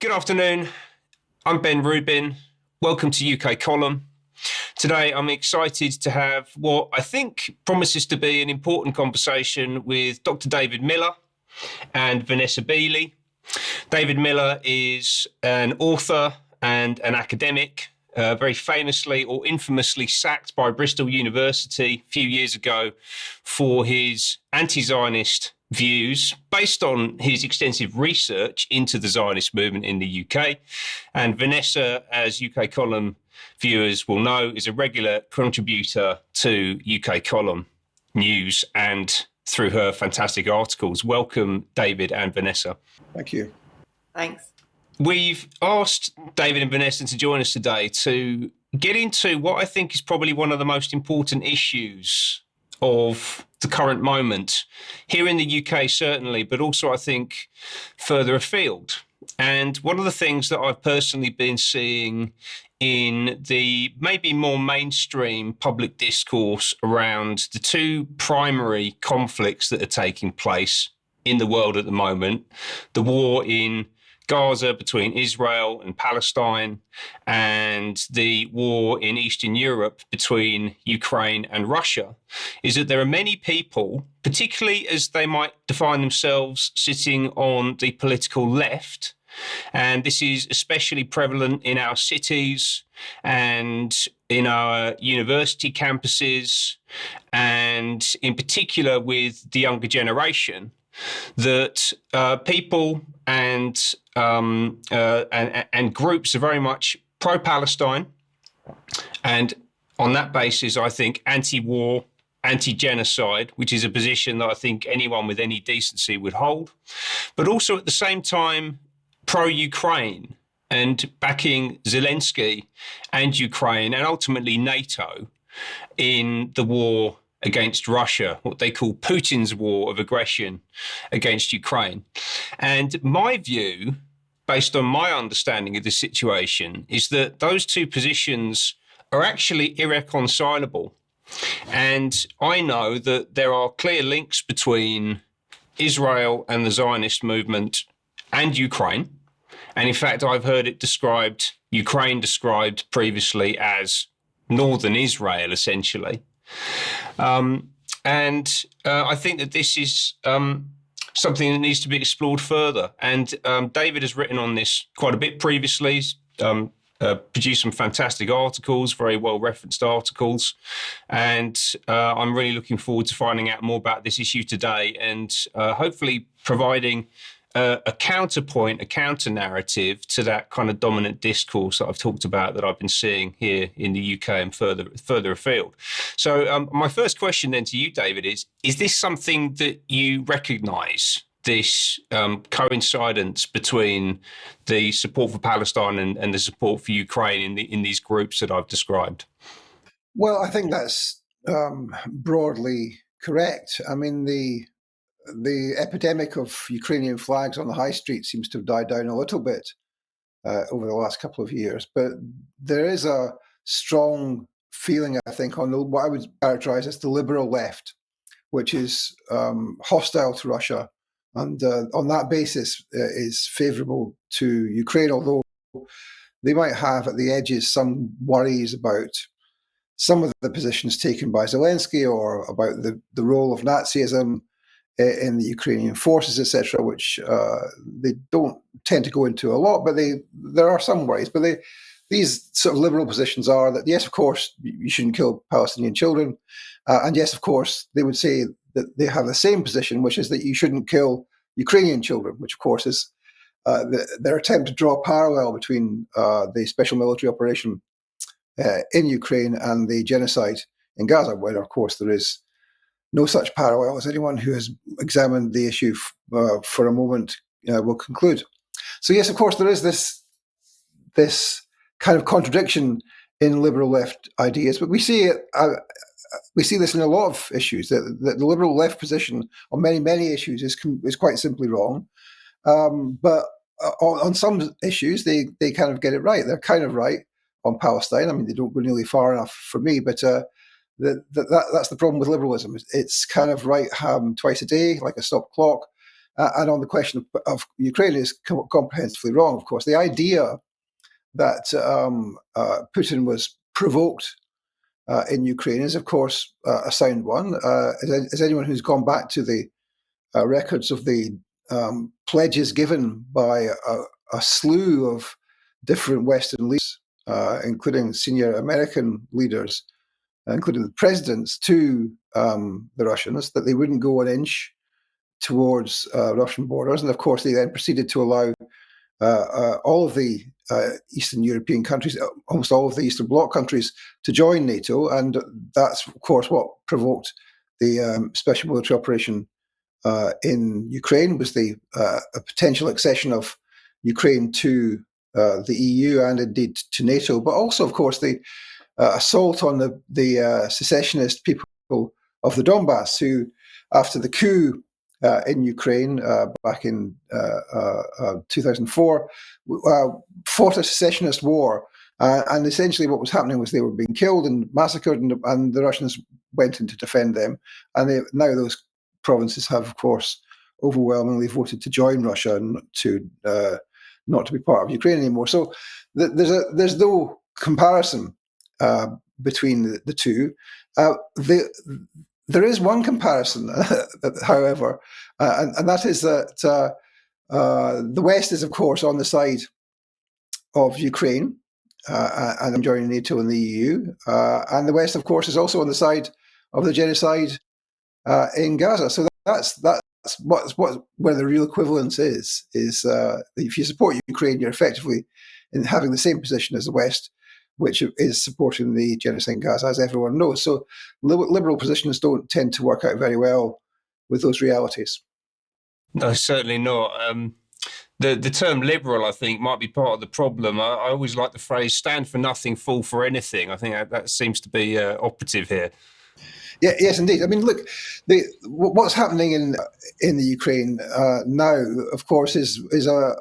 Good afternoon. I'm Ben Rubin. Welcome to UK Column. Today, I'm excited to have what I think promises to be an important conversation with Dr. David Miller and Vanessa Beeley. David Miller is an author and an academic, very famously or infamously sacked by Bristol University a few years ago for his anti-Zionist views based on his extensive research into the Zionist movement in the UK. And Vanessa, as UK Column viewers will know, is a regular contributor to UK Column news and through her fantastic articles. Welcome, David and Vanessa. Thank you. Thanks. We've asked David and Vanessa to join us today to get into what I think is probably one of the most important issues of the current moment, here in the UK certainly, but also I think further afield. And one of the things that I've personally been seeing in the maybe more mainstream public discourse around the two primary conflicts that are taking place in the world at the moment, the war in Gaza between Israel and Palestine, and the war in Eastern Europe between Ukraine and Russia, is that there are many people, particularly as they might define themselves sitting on the political left, and this is especially prevalent in our cities and in our university campuses, and in particular with the younger generation, that people and groups are very much pro-Palestine, and on that basis, I think anti-war, anti-genocide, which is a position that I think anyone with any decency would hold, but also at the same time pro-Ukraine and backing Zelensky and Ukraine and ultimately NATO in the war against Russia, what they call Putin's war of aggression against Ukraine. And my view, based on my understanding of the situation, is that those two positions are actually irreconcilable. And I know that there are clear links between Israel and the Zionist movement and Ukraine. And in fact, I've heard it described, Ukraine described previously as northern Israel, essentially. I think that this is something that needs to be explored further. And David has written on this quite a bit previously, produced some fantastic articles, very well-referenced articles. And I'm really looking forward to finding out more about this issue today and hopefully providing a counterpoint, a counter-narrative to that kind of dominant discourse that I've talked about that I've been seeing here in the UK and further afield. So my first question then to you, David, is this something that you recognise, this coincidence between the support for Palestine and the support for Ukraine in these groups that I've described? Well, I think that's broadly correct. I mean, the epidemic of Ukrainian flags on the high street seems to have died down a little bit over the last couple of years, but there is a strong feeling, I think, on what I would characterize as the liberal left, which is hostile to Russia, and on that basis is favorable to Ukraine, although they might have at the edges some worries about some of the positions taken by Zelensky or about the role of Nazism in the Ukrainian forces, etc., which they don't tend to go into a lot, but there are some worries. But these sort of liberal positions are that, yes, of course, you shouldn't kill Palestinian children. And yes, of course, they would say that they have the same position, which is that you shouldn't kill Ukrainian children, which, of course, is their attempt to draw a parallel between the special military operation in Ukraine and the genocide in Gaza, where, of course, there is no such parallel, as anyone who has examined the issue for a moment will conclude. So yes, of course, there is this kind of contradiction in liberal left ideas, but we see this in a lot of issues. That the liberal left position on many issues is quite simply wrong, but on some issues they kind of get it right. They're kind of right on Palestine. I mean, they don't go nearly far enough for me, but that's the problem with liberalism. It's kind of right twice a day, like a stop clock, and on the question of Ukraine is comprehensively wrong, of course. The idea that Putin was provoked in Ukraine is, of course, a sound one. As anyone who's gone back to the records of the pledges given by a slew of different Western leaders, including senior American leaders, including the presidents, to the Russians, that they wouldn't go an inch towards Russian borders. And of course, they then proceeded to allow all of the Eastern European countries, almost all of the Eastern Bloc countries, to join NATO. And that's, of course, what provoked the special military operation in Ukraine, was the a potential accession of Ukraine to the EU and indeed to NATO, but also, of course, the assault on the secessionist people of the Donbass, who, after the coup in Ukraine back in 2004, fought a secessionist war. And essentially what was happening was they were being killed and massacred, and the Russians went in to defend them. And now those provinces have, of course, overwhelmingly voted to join Russia and not to be part of Ukraine anymore. So there's no comparison between the two. There is one comparison, however, and that is that the West is, of course, on the side of Ukraine and joining NATO and the EU, and the West, of course, is also on the side of the genocide in Gaza. So that's where the real equivalence is if you support Ukraine, you're effectively in having the same position as the West, which is supporting the genocide in Gaza, as everyone knows. So liberal positions don't tend to work out very well with those realities. No, certainly not. The term liberal, I think, might be part of the problem. I always like the phrase "stand for nothing, fall for anything." I think that seems to be operative here. Yeah, yes, indeed. I mean, look, what's happening in the Ukraine now, of course, is a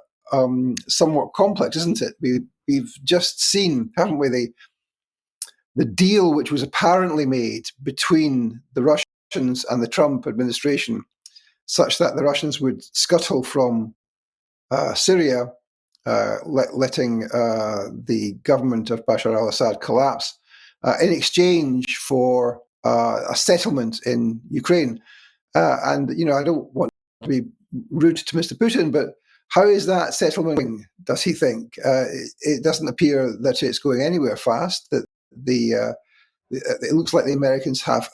somewhat complex, isn't it? We've just seen, haven't we, the deal which was apparently made between the Russians and the Trump administration, such that the Russians would scuttle from Syria, letting the government of Bashar al-Assad collapse, in exchange for a settlement in Ukraine. And, I don't want to be rude to Mr. Putin, but how is that settlement going, does he think? It doesn't appear that it's going anywhere fast, that it looks like the Americans have,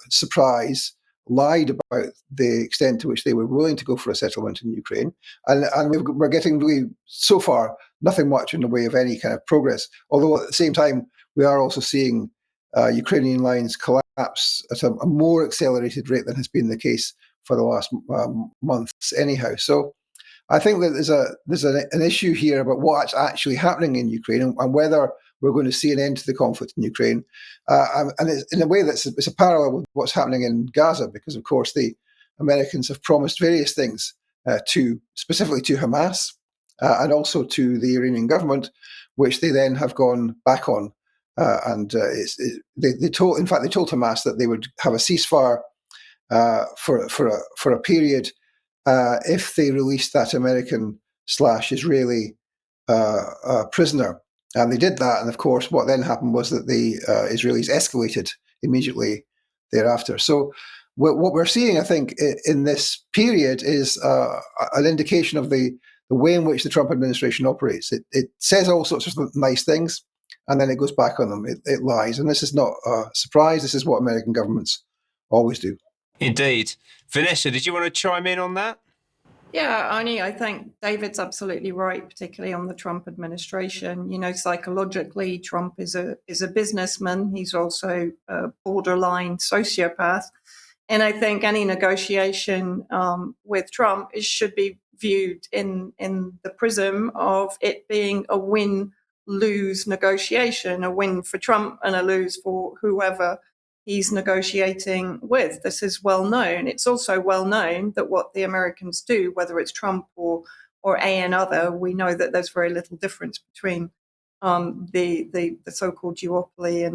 lied about the extent to which they were willing to go for a settlement in Ukraine. And we're getting really, so far, nothing much in the way of any kind of progress. Although at the same time, we are also seeing Ukrainian lines collapse at a more accelerated rate than has been the case for the last months anyhow. So I think that there's an issue here about what's actually happening in Ukraine and whether we're going to see an end to the conflict in Ukraine. And it's, in a way, it's a parallel with what's happening in Gaza, because, of course, the Americans have promised various things specifically to Hamas and also to the Iranian government, which they then have gone back on. They told Hamas that they would have a ceasefire for a period if they released that American/Israeli prisoner. And they did that. And of course, what then happened was that the Israelis escalated immediately thereafter. So what we're seeing, I think, in this period is an indication of the way in which the Trump administration operates. It says all sorts of nice things, and then it goes back on them. It lies. And this is not a surprise. This is what American governments always do. Indeed. Vanessa, did you want to chime in on that? Yeah, Arnie, I think David's absolutely right, particularly on the Trump administration. Psychologically, Trump is a businessman. He's also a borderline sociopath. And I think any negotiation with Trump should be viewed in the prism of it being a win-lose negotiation, a win for Trump and a lose for whoever he's negotiating with. This is well known. It's also well known that what the Americans do, whether it's Trump or another, we know that there's very little difference between the so-called duopoly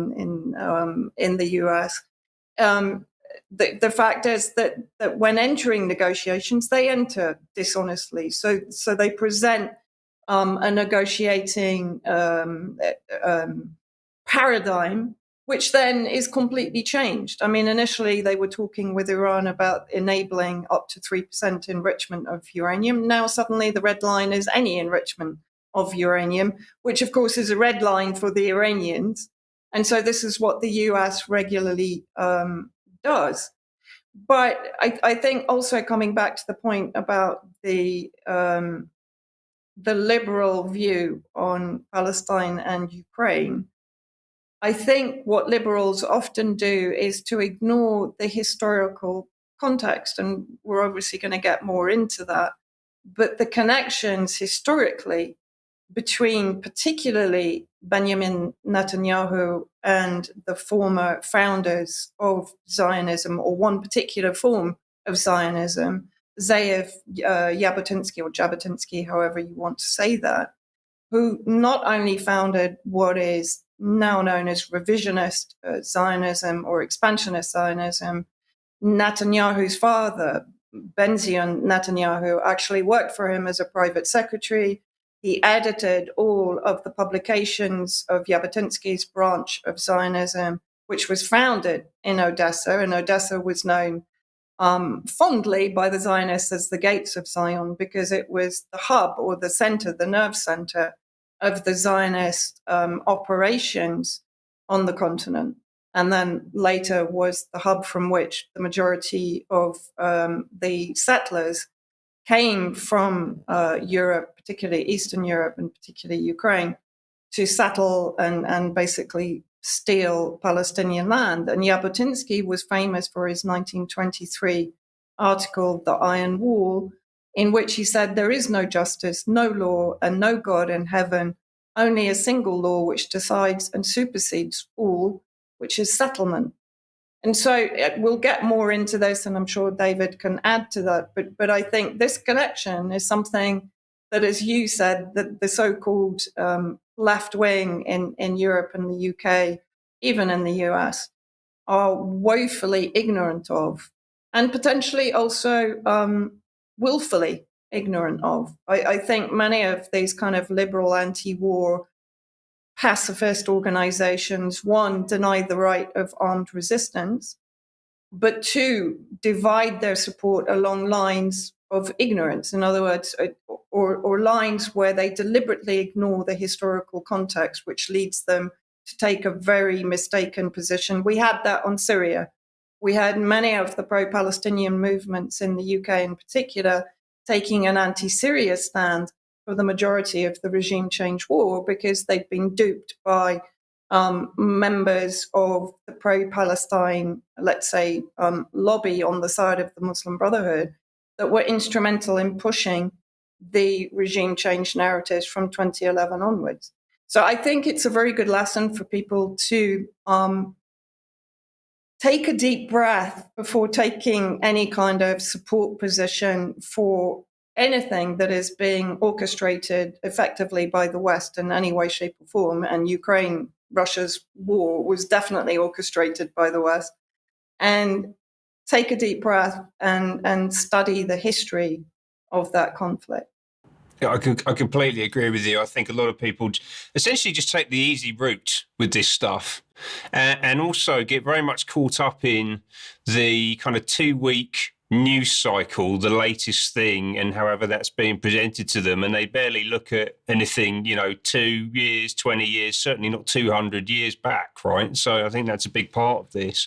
in the US. the fact is that when entering negotiations, they enter dishonestly. So they present a negotiating paradigm, which then is completely changed. I mean, initially they were talking with Iran about enabling up to 3% enrichment of uranium. Now suddenly the red line is any enrichment of uranium, which of course is a red line for the Iranians. And so this is what the US regularly does. But I think also coming back to the point about the liberal view on Palestine and Ukraine, I think what liberals often do is to ignore the historical context, and we're obviously going to get more into that. But the connections historically between particularly Benjamin Netanyahu and the former founders of Zionism, or one particular form of Zionism, Zeev Jabotinsky, or Jabotinsky, however you want to say that, who not only founded what is now known as revisionist Zionism or expansionist Zionism. Netanyahu's father, Benzion Netanyahu, actually worked for him as a private secretary. He edited all of the publications of Jabotinsky's branch of Zionism, which was founded in Odessa, and Odessa was known fondly by the Zionists as the gates of Zion, because it was the hub or the center, the nerve center of the Zionist operations on the continent. And then later was the hub from which the majority of the settlers came from Europe, particularly Eastern Europe and particularly Ukraine, to settle and basically steal Palestinian land. And Jabotinsky was famous for his 1923 article, The Iron Wall, in which he said, there is no justice, no law, and no God in heaven, only a single law which decides and supersedes all, which is settlement. And so we'll get more into this, and I'm sure David can add to that. But I think this connection is something that, as you said, that the so-called left wing in Europe and the UK, even in the US, are woefully ignorant of, and potentially also willfully ignorant of. I think many of these kind of liberal anti-war pacifist organizations, one, deny the right of armed resistance, but two, divide their support along lines of ignorance. In other words, or lines where they deliberately ignore the historical context, which leads them to take a very mistaken position. We had that on Syria. We had many of the pro-Palestinian movements in the UK in particular taking an anti-Syria stand for the majority of the regime change war, because they've been duped by members of the pro-Palestine, let's say, lobby on the side of the Muslim Brotherhood that were instrumental in pushing the regime change narratives from 2011 onwards. So I think it's a very good lesson for people to take a deep breath before taking any kind of support position for anything that is being orchestrated effectively by the West in any way, shape, or form. And Ukraine, Russia's war was definitely orchestrated by the West. And take a deep breath and study the history of that conflict. Yeah, I completely agree with you. I think a lot of people essentially just take the easy route with this stuff, and also get very much caught up in the kind of 2-week news cycle, the latest thing, and however that's being presented to them. And they barely look at anything, 2 years, 20 years, certainly not 200 years back, right? So I think that's a big part of this.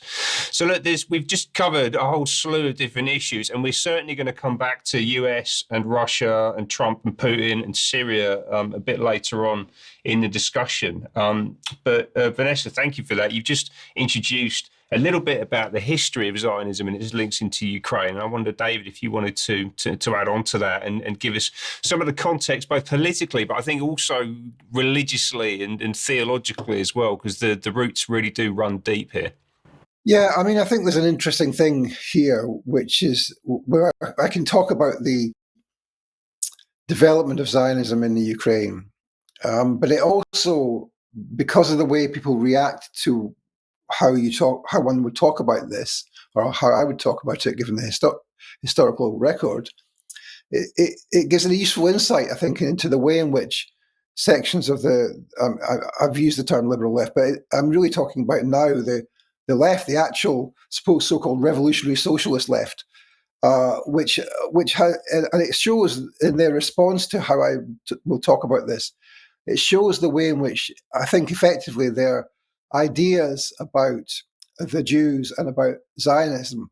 So look, we've just covered a whole slew of different issues, and we're certainly going to come back to US and Russia and Trump and Putin and Syria a bit later on in the discussion. But Vanessa, thank you for that. You've just introduced a little bit about the history of Zionism and its links into Ukraine. And I wonder, David, if you wanted to add on to that and give us some of the context, both politically, but I think also religiously and theologically as well, because the roots really do run deep here. Yeah, I mean, I think there's an interesting thing here, which is where I can talk about the development of Zionism in the Ukraine, but it also, because of the way people react to how one would talk about this, or how I would talk about it, given the historical record, it gives a useful insight, I think, into the way in which sections of I've used the term liberal left, but I'm really talking about now the left, the actual so-called revolutionary socialist left, which has, and it shows in their response to how we'll talk about this. It shows the way in which I think effectively their ideas about the Jews and about Zionism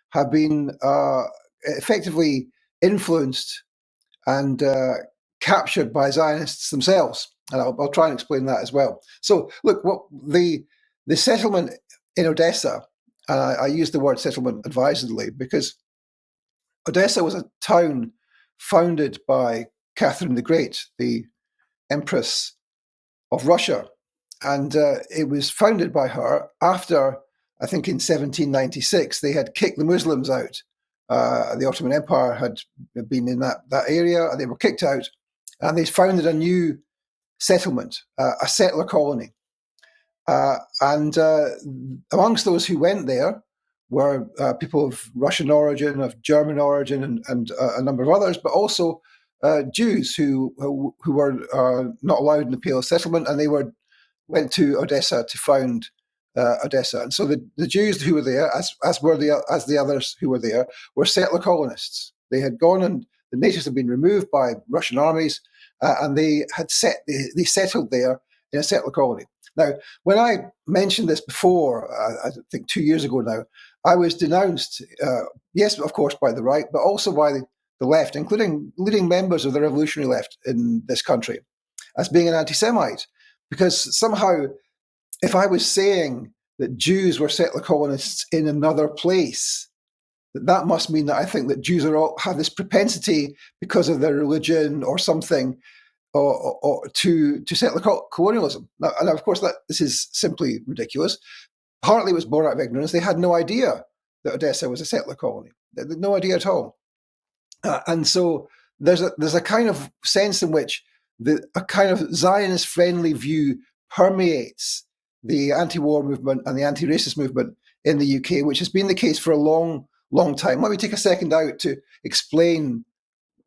have been effectively influenced and captured by Zionists themselves. And I'll try and explain that as well. So look, what the settlement in Odessa, I use the word settlement advisedly because Odessa was a town founded by Catherine the Great, the Empress of Russia. And it was founded by her after, I think in 1796, they had kicked the Muslims out. The Ottoman Empire had been in that area, and they were kicked out. And they founded a new settlement, a settler colony. And amongst those who went there were people of Russian origin, of German origin, and a number of others, but also Jews who were not allowed in the Pale settlement, and they went to Odessa to found Odessa. And so the Jews who were there, as the others who were there, were settler colonists. They had gone, and the natives had been removed by Russian armies, and they settled there in a settler colony. Now, when I mentioned this before, I think 2 years ago now, I was denounced, yes, of course, by the right, but also by the left, including leading members of the revolutionary left in this country, as being an anti-Semite. Because somehow, if I was saying that Jews were settler colonists in another place, that must mean that I think that Jews have this propensity because of their religion or something, or to settler colonialism. Now, and of course, this is simply ridiculous. Partly it was born out of ignorance. They had no idea that Odessa was a settler colony. They had no idea at all. And so there's a kind of sense in which a kind of Zionist-friendly view permeates the anti-war movement and the anti-racist movement in the UK, which has been the case for a long, long time. Let me take a second out to explain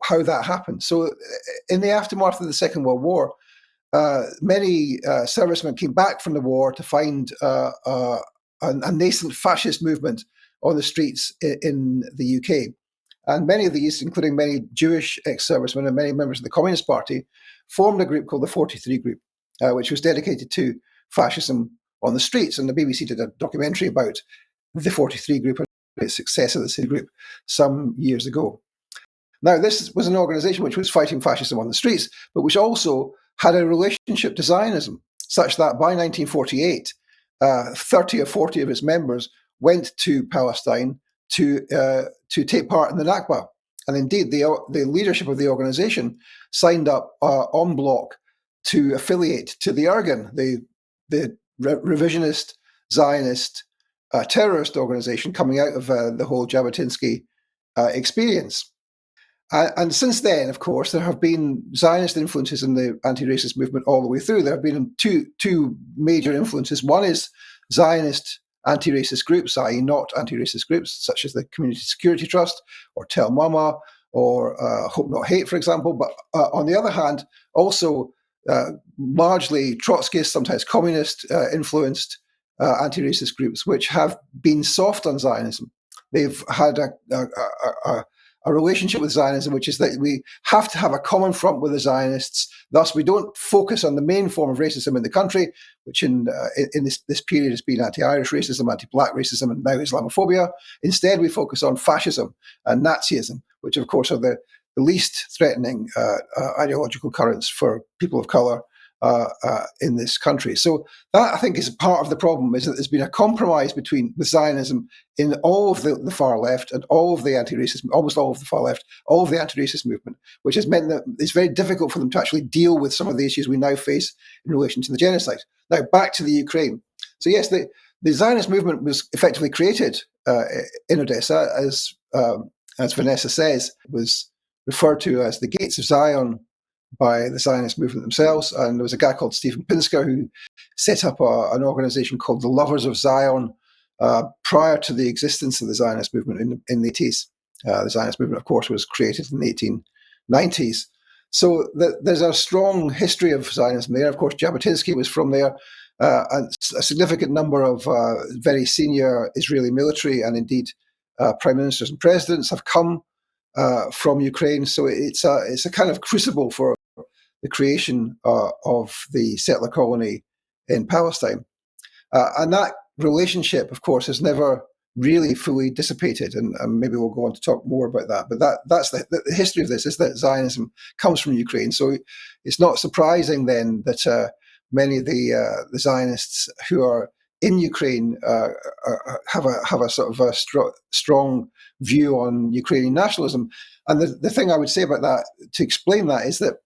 how that happened. So in the aftermath of the Second World War, many servicemen came back from the war to find a nascent fascist movement on the streets in the UK. And many of these, including many Jewish ex-servicemen and many members of the Communist Party, formed a group called the 43 Group, which was dedicated to fascism on the streets. And the BBC did a documentary about the 43 Group and the success of the city group some years ago. Now, this was an organization which was fighting fascism on the streets, but which also had a relationship to Zionism, such that by 1948, 30 or 40 of its members went to Palestine to take part in the Nakba. And indeed, the leadership of the organization signed up en bloc to affiliate to the Irgun, the revisionist Zionist terrorist organization coming out of the whole Jabotinsky experience. And since then, of course, there have been Zionist influences in the anti-racist movement all the way through. There have been two major influences. One is Zionist anti-racist groups, i.e. not anti-racist groups, such as the Community Security Trust or Tel Mama or Hope Not Hate, for example. But on the other hand, also largely Trotskyist, sometimes communist influenced anti-racist groups, which have been soft on Zionism. They've had a relationship with Zionism, which is that we have to have a common front with the Zionists. Thus, we don't focus on the main form of racism in the country, which in this period has been anti-Irish racism, anti-Black racism, and now Islamophobia. Instead, we focus on fascism and Nazism, which, of course, are the least threatening ideological currents for people of colour in this country. So that, I think, is part of the problem, is that there's been a compromise with Zionism in all of the far left and all of the anti-racist, almost all of the far left, all of the anti-racist movement, which has meant that it's very difficult for them to actually deal with some of the issues we now face in relation to the genocide. Now, back to the Ukraine. So yes, the Zionist movement was effectively created in Odessa, as Vanessa says, was referred to as the Gates of Zion by the Zionist movement themselves. And there was a guy called Stephen Pinsker who set up an organization called the Lovers of Zion, prior to the existence of the Zionist movement in the 80s. The Zionist movement, of course, was created in the 1890s. So there's a strong history of Zionism there. Of course, Jabotinsky was from there. And a significant number of very senior Israeli military and indeed prime ministers and presidents have come from Ukraine. So it's a kind of crucible for the creation of the settler colony in Palestine. And that relationship, of course, has never really fully dissipated. And maybe we'll go on to talk more about that. But that's the history of this, is that Zionism comes from Ukraine. So it's not surprising then that many of the Zionists who are in Ukraine have a sort of a strong view on Ukrainian nationalism. And the thing I would say about that, to explain that, is that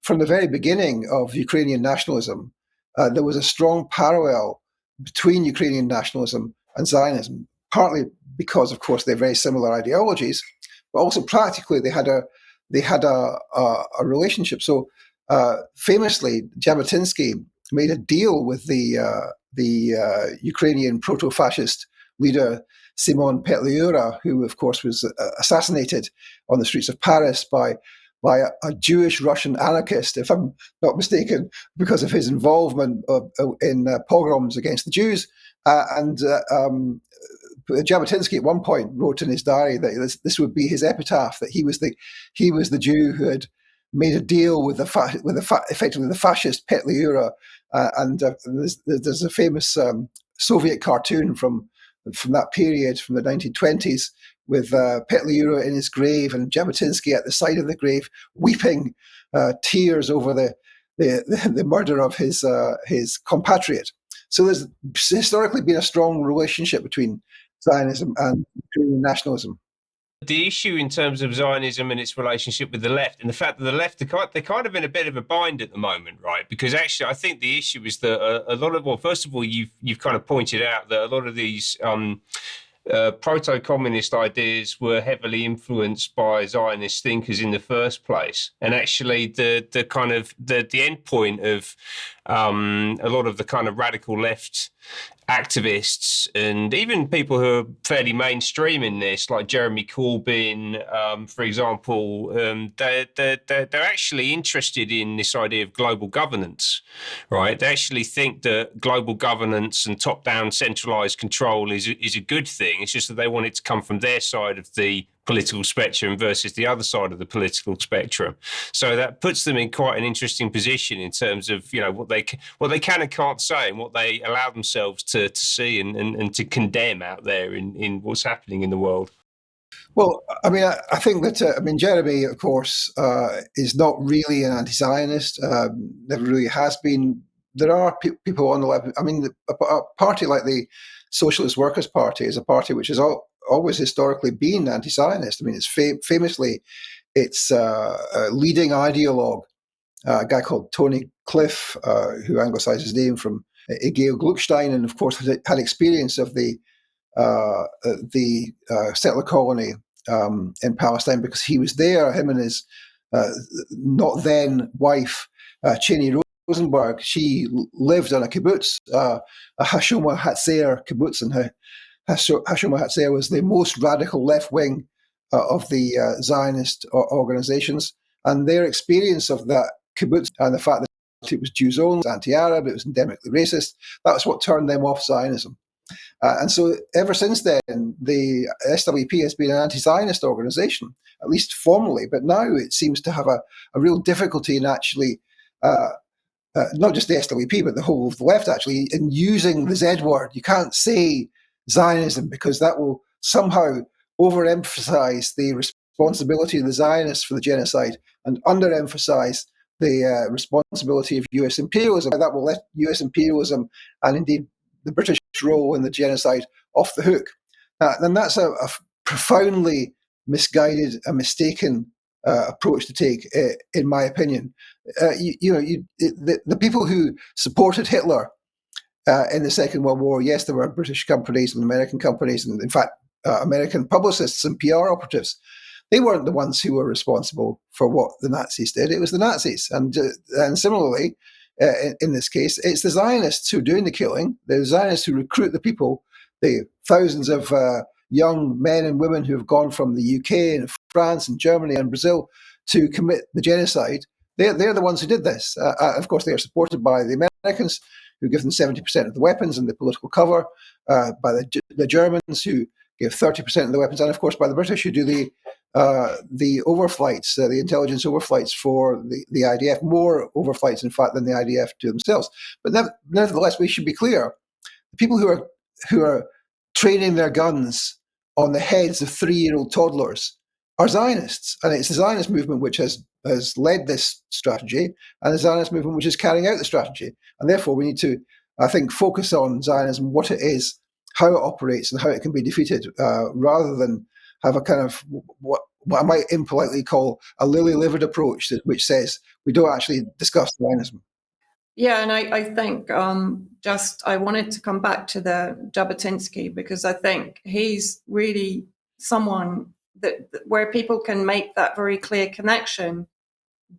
from the very beginning of Ukrainian nationalism, there was a strong parallel between Ukrainian nationalism and Zionism, partly because, of course, they're very similar ideologies, but also practically they had a relationship. So famously, Jabotinsky made a deal with the Ukrainian proto-fascist leader Simon Petliura, who, of course, was assassinated on the streets of Paris by a Jewish Russian anarchist, if I'm not mistaken, because of his involvement in pogroms against the Jews. Jabotinsky at one point wrote in his diary that this would be his epitaph, that he was the Jew who had made a deal with effectively the fascist Petliura. There's a famous Soviet cartoon from that period, from the 1920s, with Petliura in his grave and Jabotinsky at the side of the grave, weeping tears over the murder of his compatriot. So there's historically been a strong relationship between Zionism and Ukrainian nationalism. The issue in terms of Zionism and its relationship with the left, and the fact that the left, they're kind of in a bit of a bind at the moment, right? Because actually, I think the issue is that a lot of, well, first of all, you've kind of pointed out that a lot of these proto-communist ideas were heavily influenced by Zionist thinkers in the first place, and actually the kind of the end point of a lot of the kind of radical left activists and even people who are fairly mainstream in this, like Jeremy Corbyn, for example, they're actually interested in this idea of global governance, right? They actually think that global governance and top-down centralized control is a good thing. It's just that they want it to come from their side of the political spectrum versus the other side of the political spectrum. So that puts them in quite an interesting position in terms of, what they can and can't say, and what they allow themselves to see and to condemn out there in what's happening in the world. Well, I mean, I think that Jeremy, of course, is not really an anti-Zionist. Never really has been. There are people on the left. I mean, a party like the Socialist Workers' Party is a party which has always historically been anti-Zionist. I mean, it's famously its leading ideologue, a guy called Tony Cliff, who anglicized his name from Egil Gluckstein, and of course had experience of the settler colony in Palestine, because he was there. Him and his not then wife, Cheney Rosenberg, she lived on a kibbutz, a Hashoma Hatzair kibbutz, and Hashoma Hatzair was the most radical left wing of the Zionist organizations, and their experience of that kibbutz and the fact that it was Jews only, anti-Arab, it was endemically racist, that's what turned them off Zionism. And so ever since then, the SWP has been an anti-Zionist organization, at least formally, but now it seems to have a real difficulty in actually, not just the SWP, but the whole of the left actually, in using the Z word. You can't say Zionism because that will somehow overemphasize the responsibility of the Zionists for the genocide and underemphasize the responsibility of US imperialism. That will let US imperialism and indeed the British role in the genocide off the hook. And that's a profoundly misguided and mistaken approach to take, in my opinion. The people who supported Hitler in the Second World War, yes, there were British companies and American companies, and in fact, American publicists and PR operatives. They weren't the ones who were responsible for what the Nazis did. It was the Nazis. And similarly, in this case, it's the Zionists who are doing the killing, the Zionists who recruit the people the thousands of young men and women who have gone from the UK and France and Germany and Brazil to commit the genocide, they're the ones who did this. Of course, they are supported by the Americans, who give them 70% of the weapons and the political cover, by the Germans, who give 30% of the weapons, and of course by the British, who do the overflights, the intelligence overflights for the IDF, more overflights, in fact, than the IDF do themselves. But nevertheless, we should be clear: the people who are training their guns on the heads of 3-year-old toddlers are Zionists, and it's the Zionist movement which has led this strategy, and the Zionist movement which is carrying out the strategy. And therefore, we need to, I think, focus on Zionism, what it is, how it operates, and how it can be defeated, rather than have a kind of what I might impolitely call a lily-livered approach, which says we don't actually discuss Zionism. Yeah, and I think I wanted to come back to the Jabotinsky, because I think he's really someone that where people can make that very clear connection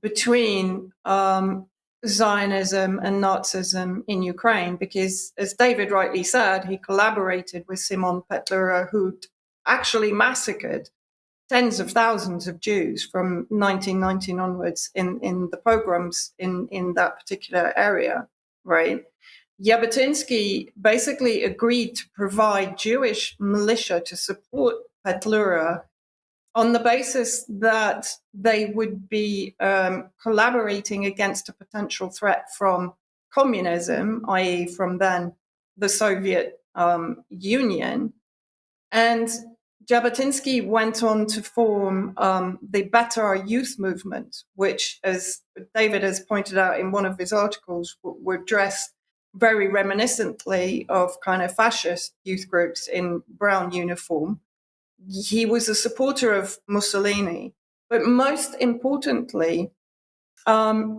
between Zionism and Nazism in Ukraine, because, as David rightly said, he collaborated with Simon Petlura, who actually massacred tens of thousands of Jews from 1919 onwards in the pogroms in that particular area, right? Jabotinsky basically agreed to provide Jewish militia to support Petlura on the basis that they would be collaborating against a potential threat from communism, i.e. from then the Soviet Union. And Jabotinsky went on to form the Betar youth movement, which, as David has pointed out in one of his articles, were dressed very reminiscently of kind of fascist youth groups in brown uniform. He was a supporter of Mussolini, but most importantly,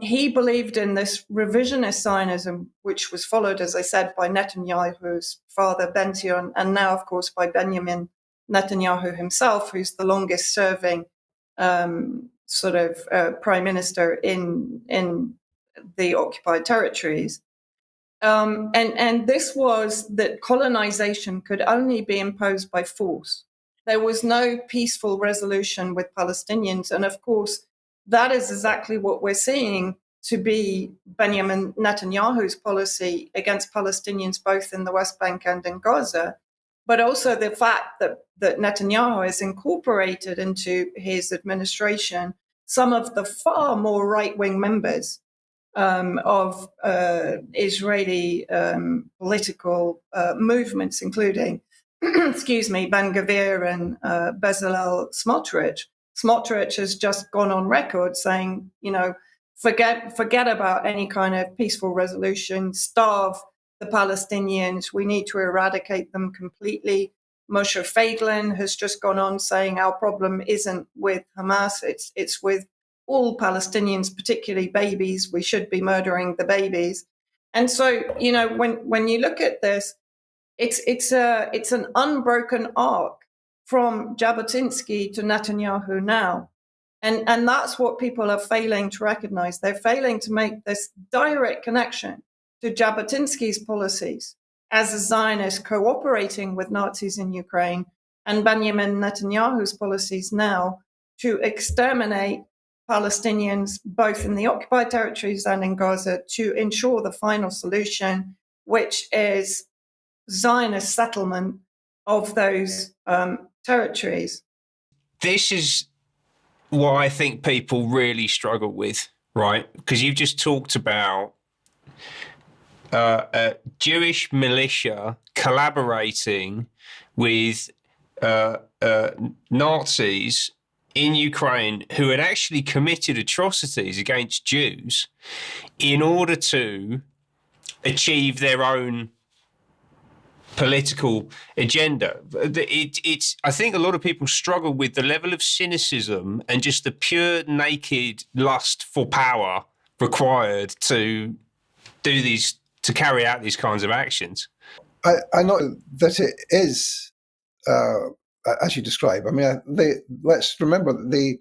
he believed in this revisionist Zionism, which was followed, as I said, by Netanyahu's father, Ben-Zion, and now, of course, by Benjamin Netanyahu himself, who's the longest serving prime minister in the occupied territories. And this was that colonization could only be imposed by force. There was no peaceful resolution with Palestinians. And of course, that is exactly what we're seeing to be Benjamin Netanyahu's policy against Palestinians, both in the West Bank and in Gaza, but also the fact that Netanyahu has incorporated into his administration some of the far more right-wing members of Israeli political movements, including, Ben Gvir and Bezalel Smotrich. Smotrich has just gone on record saying, forget about any kind of peaceful resolution, starve the Palestinians, we need to eradicate them completely. Moshe Feiglin has just gone on saying our problem isn't with Hamas, it's with all Palestinians, particularly babies. We should be murdering the babies. And so, when you look at this, it's an unbroken arc from Jabotinsky to Netanyahu now. And that's what people are failing to recognize. They're failing to make this direct connection to Jabotinsky's policies as a Zionist cooperating with Nazis in Ukraine and Benjamin Netanyahu's policies now to exterminate Palestinians, both in the occupied territories and in Gaza, to ensure the final solution, which is Zionist settlement of those territories. This is what I think people really struggle with, right? Because you've just talked about a Jewish militia collaborating with Nazis in Ukraine who had actually committed atrocities against Jews in order to achieve their own political agenda. I think a lot of people struggle with the level of cynicism and just the pure naked lust for power required to do these, to carry out these kinds of actions. I know that it is, as you describe. I mean, let's remember that the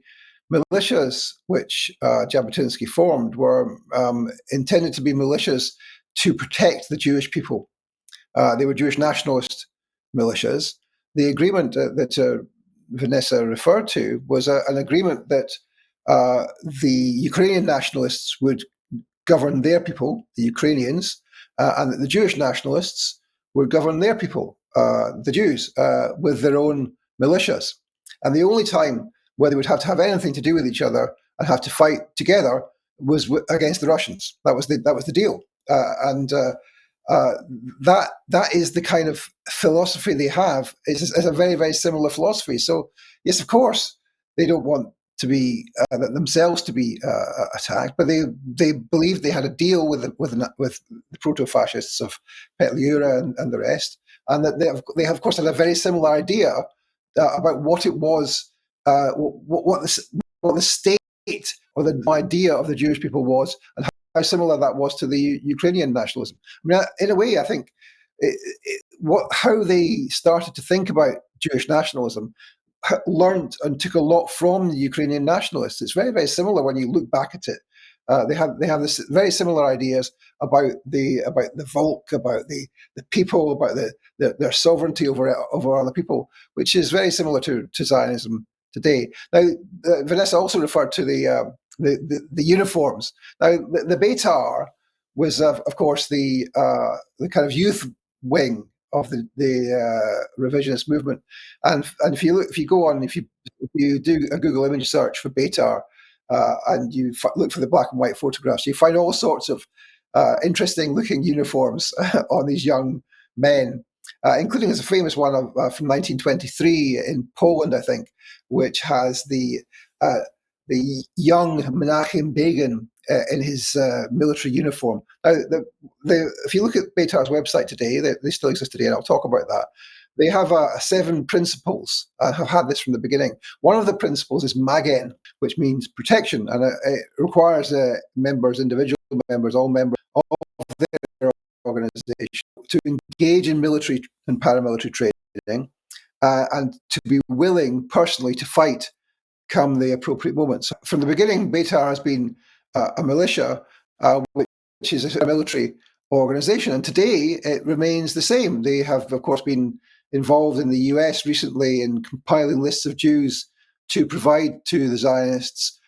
militias which Jabotinsky formed were intended to be militias to protect the Jewish people. They were Jewish nationalist militias. The agreement that Vanessa referred to was an agreement that the Ukrainian nationalists would govern their people, the Ukrainians, and that the Jewish nationalists would govern their people, the Jews, with their own militias. And the only time where they would have to have anything to do with each other and have to fight together was against the Russians. That was the deal. That is the kind of philosophy they have. Is a very, very similar philosophy. So yes, of course, they don't want to be themselves to be attacked, but they believed they had a deal with the proto-fascists of Petliura and the rest, and that they have of course had a very similar idea about what it was, what the state or the idea of the Jewish people was, and how similar that was to the Ukrainian nationalism. I mean, in a way, I think how they started to think about Jewish nationalism learned and took a lot from the Ukrainian nationalists. It's very, very similar when you look back at it. They have this very similar ideas about the Volk, about the people, about their sovereignty over other people, which is very similar to Zionism today. Now, Vanessa also referred to the uniforms. Now, the Beitar was, of course, the kind of youth wing of the revisionist movement, and if you do a Google image search for Beitar, and you look for the black and white photographs, you find all sorts of interesting looking uniforms on these young men, including there's a famous one from 1923 in Poland, I think, which has the young Menachem Begin in his military uniform. Now, if you look at Beitar's website today, they still exist today, and I'll talk about that. They have 7 principles. Have had this from the beginning. One of the principles is Magen, which means protection, and it requires individual members, all members of their organization, to engage in military and paramilitary training, and to be willing personally to fight come the appropriate moments. From the beginning, Beitar has been a militia, which is a military organization, and today it remains the same. They have, of course, been involved in the US recently in compiling lists of Jews to provide to the Zionists,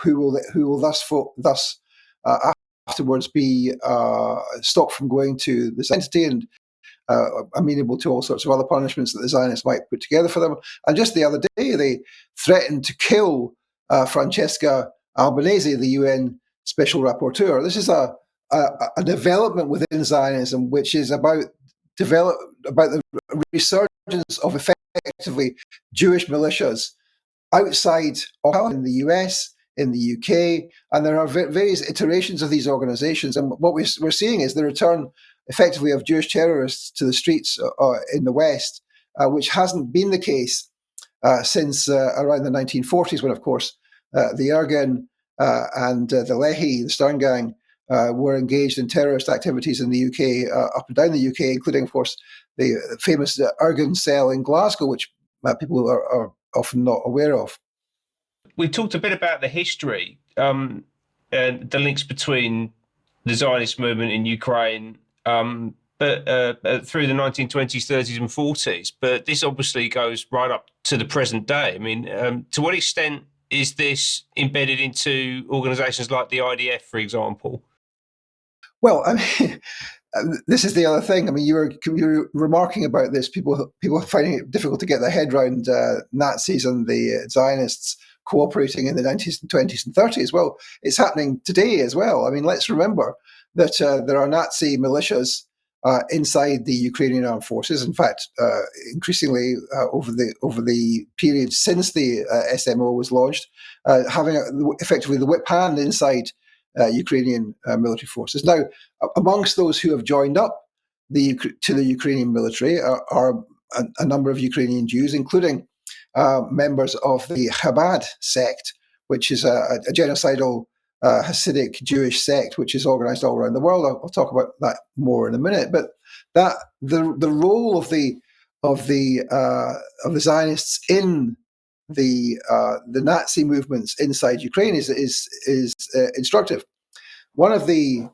who will thus afterwards be stopped from going to this entity and amenable to all sorts of other punishments that the Zionists might put together for them. And just the other day, they threatened to kill Francesca Albanese, the UN Special Rapporteur. This is a development within Zionism, which is about the resurgence of effectively Jewish militias outside of in the US, in the UK, and there are various iterations of these organizations. And what we're seeing is the return, effectively, of Jewish terrorists to the streets in the West, which hasn't been the case since around the 1940s, when, of course, the Irgun and the Lehi, the Stern Gang, were engaged in terrorist activities in the UK, up and down the UK, including, of course, the famous Irgun cell in Glasgow, which people are often not aware of. We talked a bit about the history, and the links between the Zionist movement in Ukraine, but through the 1920s, 30s, and 40s. But this obviously goes right up to the present day. I mean, to what extent is this embedded into organisations like the IDF, for example? Well, I mean, this is the other thing. I mean, you were remarking about this. People finding it difficult to get their head around Nazis and the Zionists cooperating in the 19th and 20s and 30s. Well, it's happening today as well. I mean, let's remember that there are Nazi militias inside the Ukrainian armed forces. In fact, increasingly over the period since the SMO was launched, having effectively the whip hand inside Ukrainian military forces. Now, amongst those who have joined up to the Ukrainian military are a number of Ukrainian Jews, including members of the Chabbad sect, which is a genocidal Hasidic Jewish sect, which is organized all around the world. I'll talk about that more in a minute. But that the role of the Zionists in the Nazi movements inside Ukraine is instructive. One of the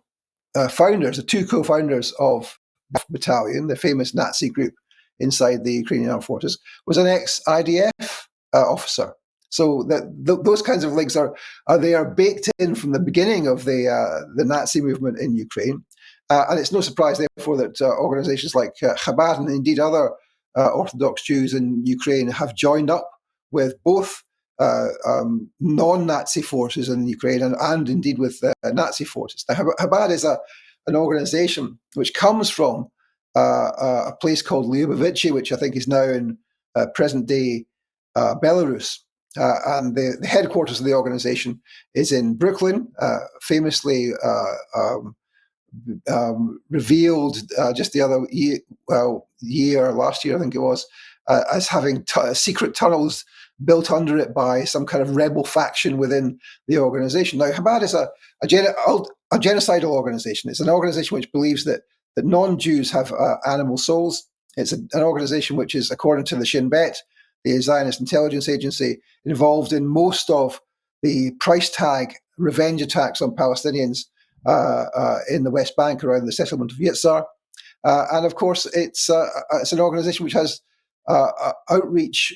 founders, the 2 co-founders of the battalion, the famous Nazi group inside the Ukrainian armed forces, was an ex-IDF officer. So those kinds of links are baked in from the beginning of the Nazi movement in Ukraine, and it's no surprise, therefore, that organisations like Chabbad and indeed other Orthodox Jews in Ukraine have joined up with both non-Nazi forces in Ukraine and indeed with Nazi forces. Now, Chabad is an organisation which comes from a place called Lyubavitchy, which I think is now in present-day Belarus. And the headquarters of the organisation is in Brooklyn, famously revealed just the other year, last year I think it was, as having secret tunnels built under it by some kind of rebel faction within the organisation. Now, Chabad is a genocidal organisation. It's an organisation which believes that non-Jews have animal souls. It's an organisation which is, according to the Shin Bet, the Zionist intelligence agency, involved in most of the price tag revenge attacks on Palestinians in the West Bank around the settlement of Yitzhar. And of course, it's an organisation which has outreach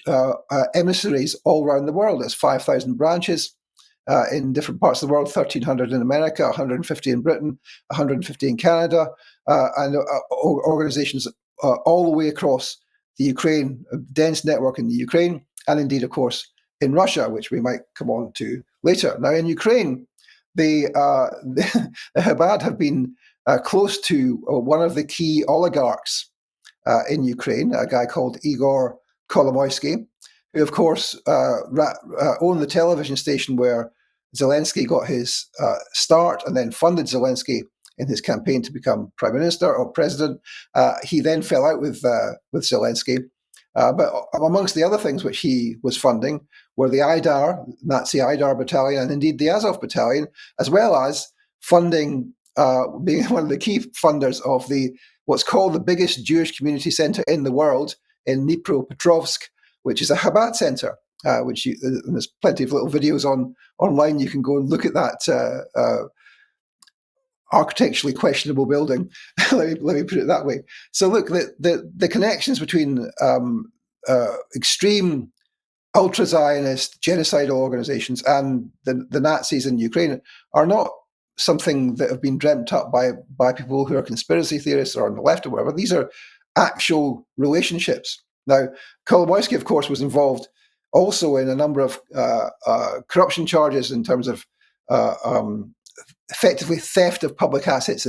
emissaries all around the world. There's 5,000 branches in different parts of the world, 1,300 in America, 150 in Britain, 150 in Canada, and organisations all the way across the Ukraine, a dense network in the Ukraine, and indeed, of course, in Russia, which we might come on to later. Now, in Ukraine, the Chabad have been close to one of the key oligarchs in Ukraine, a guy called Igor Kolomoisky, who, of course, owned the television station where Zelensky got his start and then funded Zelensky in his campaign to become prime minister or president. He then fell out with Zelensky. But amongst the other things which he was funding were the IDAR, Nazi IDAR battalion, and indeed the Azov battalion, as well as funding, being one of the key funders of what's called the biggest Jewish community center in the world in Dnipropetrovsk, which is a Chabad center, there's plenty of little videos online. You can go and look at that architecturally questionable building. let me put it that way. So look, the connections between extreme ultra-Zionist genocidal organizations and the Nazis in Ukraine are not something that have been dreamt up by people who are conspiracy theorists or on the left or whatever. These are actual relationships. Now, Kolomoisky, of course, was involved also in a number of corruption charges in terms of effectively theft of public assets,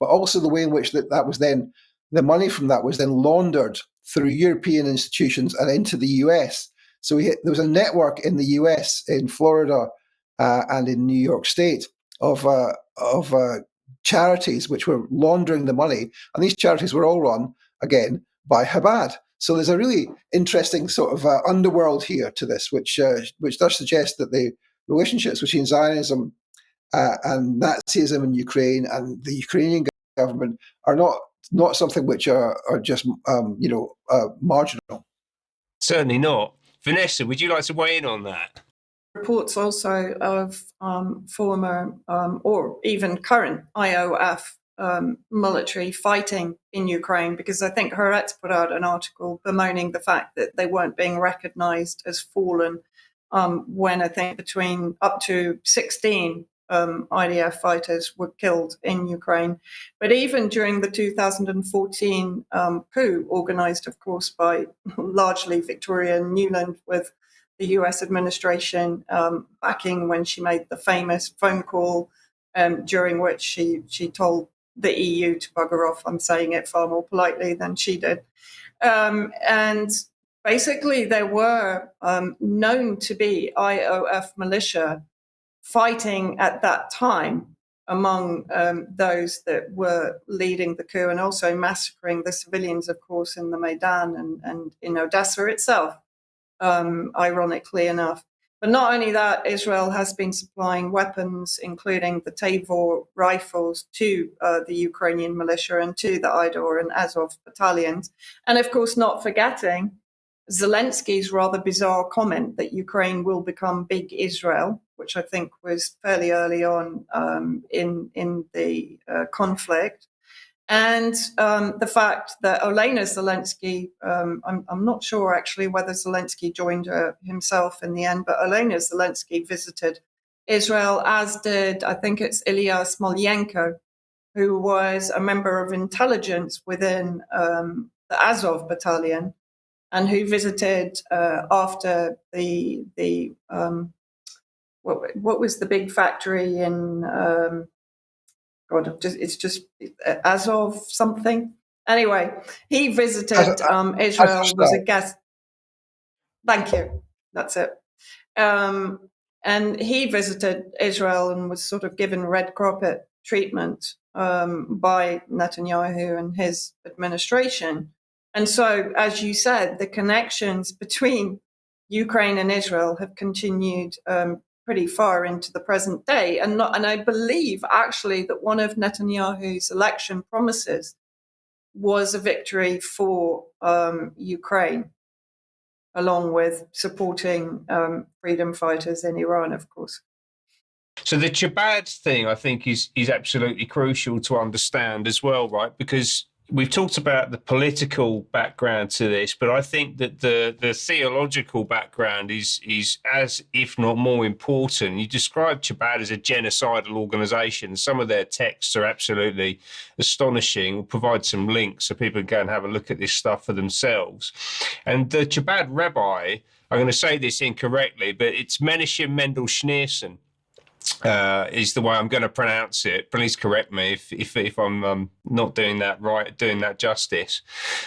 but also the way in which that was then, the money from that was then laundered through European institutions and into the US. So there was a network in the US, in Florida, and in New York State of charities which were laundering the money, and these charities were all run again by Chabad. So there's a really interesting sort of underworld here to this, which does suggest that the relationships between Zionism and Nazism in Ukraine and the Ukrainian government are not something which are just marginal. Certainly not. Vanessa, would you like to weigh in on that? Reports also of former or even current IOF military fighting in Ukraine, because I think Haaretz put out an article bemoaning the fact that they weren't being recognized as fallen when I think between up to 16 IDF fighters were killed in Ukraine. But even during the 2014 coup, organized, of course, by largely Victoria Nuland, with the US administration backing when she made the famous phone call during which she told the EU to bugger off. I'm saying it far more politely than she did. And basically, there were known to be IOF militia fighting at that time among those that were leading the coup and also massacring the civilians, of course, in the Maidan and in Odessa itself, ironically enough. But not only that, Israel has been supplying weapons, including the Tavor rifles, to the Ukrainian militia and to the IDOR and Azov battalions. And of course, not forgetting Zelensky's rather bizarre comment that Ukraine will become big Israel, which I think was fairly early on in the conflict. And the fact that Olena Zelensky, I'm not sure actually whether Zelensky joined himself in the end, but Olena Zelensky visited Israel, as did, I think it's Ilya Smolyenko, who was a member of intelligence within the Azov battalion, and who visited after the what was the big factory in it's just Azov something. Anyway, he visited Israel, was a guest. Thank you. That's it. And he visited Israel and was sort of given red carpet treatment by Netanyahu and his administration. And so, as you said, the connections between Ukraine and Israel have continued pretty far into the present day. And I believe actually that one of Netanyahu's election promises was a victory for Ukraine, along with supporting freedom fighters in Iran, of course. So the Chabbad thing, I think, is absolutely crucial to understand as well, right? Because we've talked about the political background to this, but I think that the theological background is as, if not more important. You describe Chabbad as a genocidal organization. Some of their texts are absolutely astonishing. We'll provide some links so people can go and have a look at this stuff for themselves. And the Chabbad rabbi, I'm going to say this incorrectly, but it's Menachem Mendel Schneerson. Is the way I'm going to pronounce it. Please correct me if I'm not doing that right, doing that justice.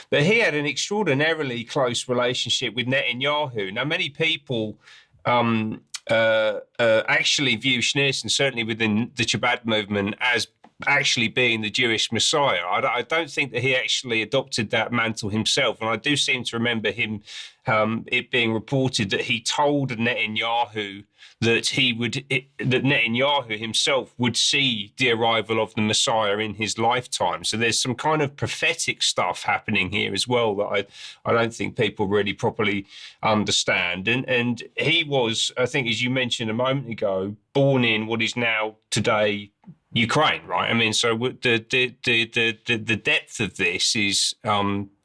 But he had an extraordinarily close relationship with Netanyahu. Now, many people actually view Schneerson, certainly within the Chabbad movement, as actually being the Jewish Messiah. I don't think that he actually adopted that mantle himself, and I do seem to remember him it being reported that he told Netanyahu that that Netanyahu himself would see the arrival of the Messiah in his lifetime. So there's some kind of prophetic stuff happening here as well that I don't think people really properly understand. And he was, I think, as you mentioned a moment ago, born in what is now today Ukraine, right? I mean, so the depth of this is,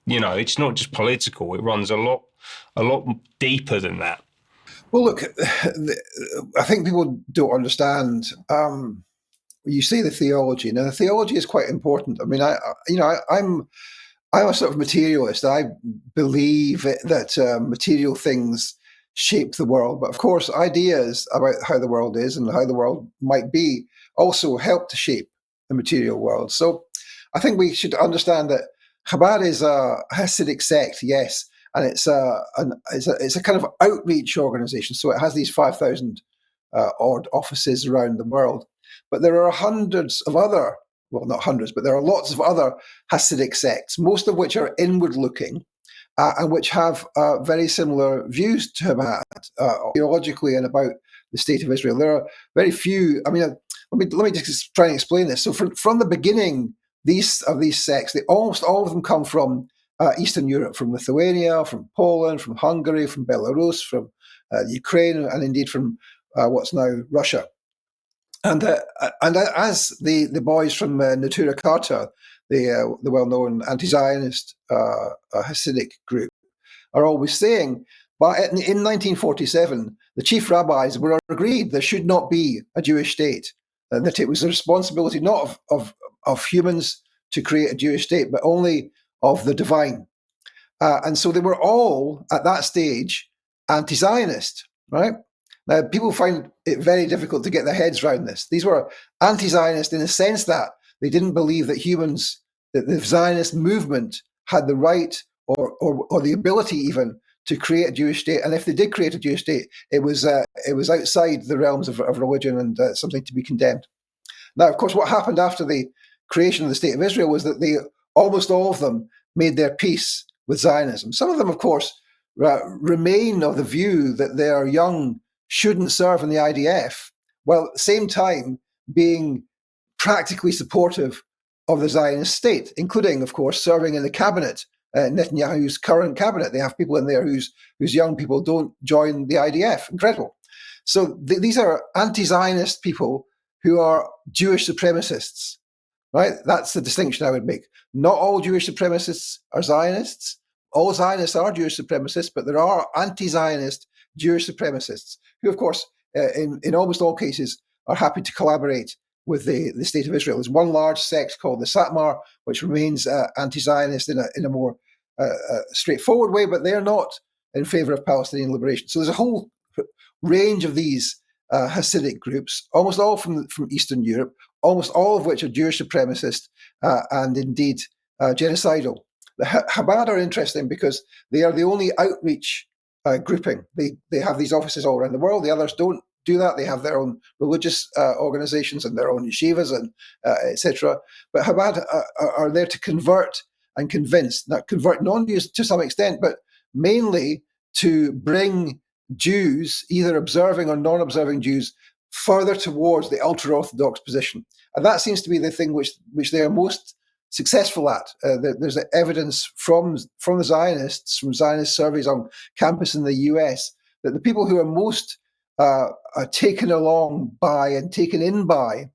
it's not just political. It runs a lot deeper than that. Well, look, I think people don't understand. You say the theology. Now, the theology is quite important. I mean, I'm a sort of materialist. I believe that material things shape the world, but of course, ideas about how the world is and how the world might be also help to shape the material world. So, I think we should understand that Chabad is a Hasidic sect, yes. And it's a kind of outreach organization. So it has these 5,000 odd offices around the world. But there are hundreds of other, well, not hundreds, but there are lots of other Hasidic sects, most of which are inward looking and which have very similar views to Chabad theologically and about the state of Israel. There are very few. I mean, let me just try and explain this. So from the beginning, these sects, almost all of them come from Eastern Europe, from Lithuania, from Poland, from Hungary, from Belarus, from Ukraine, and indeed from what's now Russia. And as the boys from Natura Carta, the well-known anti-Zionist Hasidic group, are always saying, but in 1947, the chief rabbis were agreed there should not be a Jewish state, and that it was the responsibility not of humans to create a Jewish state, but only of the divine. And so they were all, at that stage, anti-Zionist, right? Now, people find it very difficult to get their heads around this. These were anti-Zionist in the sense that they didn't believe that that the Zionist movement had the right or the ability even to create a Jewish state. And if they did create a Jewish state, it was outside the realms of religion and something to be condemned. Now, of course, what happened after the creation of the State of Israel was that almost all of them made their peace with Zionism. Some of them, of course, remain of the view that their young shouldn't serve in the IDF, while at the same time being practically supportive of the Zionist state, including, of course, serving in the cabinet, Netanyahu's current cabinet. They have people in there whose young people don't join the IDF. Incredible. So these are anti-Zionist people who are Jewish supremacists. right? That's the distinction I would make. Not all Jewish supremacists are Zionists. All Zionists are Jewish supremacists, but there are anti-Zionist Jewish supremacists who, of course, in almost all cases, are happy to collaborate with the State of Israel. There's one large sect called the Satmar, which remains anti-Zionist in a more straightforward way, but they're not in favor of Palestinian liberation. So there's a whole range of these Hasidic groups, almost all from Eastern Europe, almost all of which are Jewish supremacist and indeed genocidal. The Chabad are interesting because they are the only outreach grouping. They have these offices all around the world. The others don't do that. They have their own religious organizations and their own yeshivas and etc. But Chabad are there to convert and convince, not convert non-Jews to some extent, but mainly to bring Jews, either observing or non-observing Jews, further towards the ultra-Orthodox position. And that seems to be the thing which they are most successful at. There's evidence from the Zionists, from Zionist surveys on campus in the US, that the people who are most are taken along by and taken in by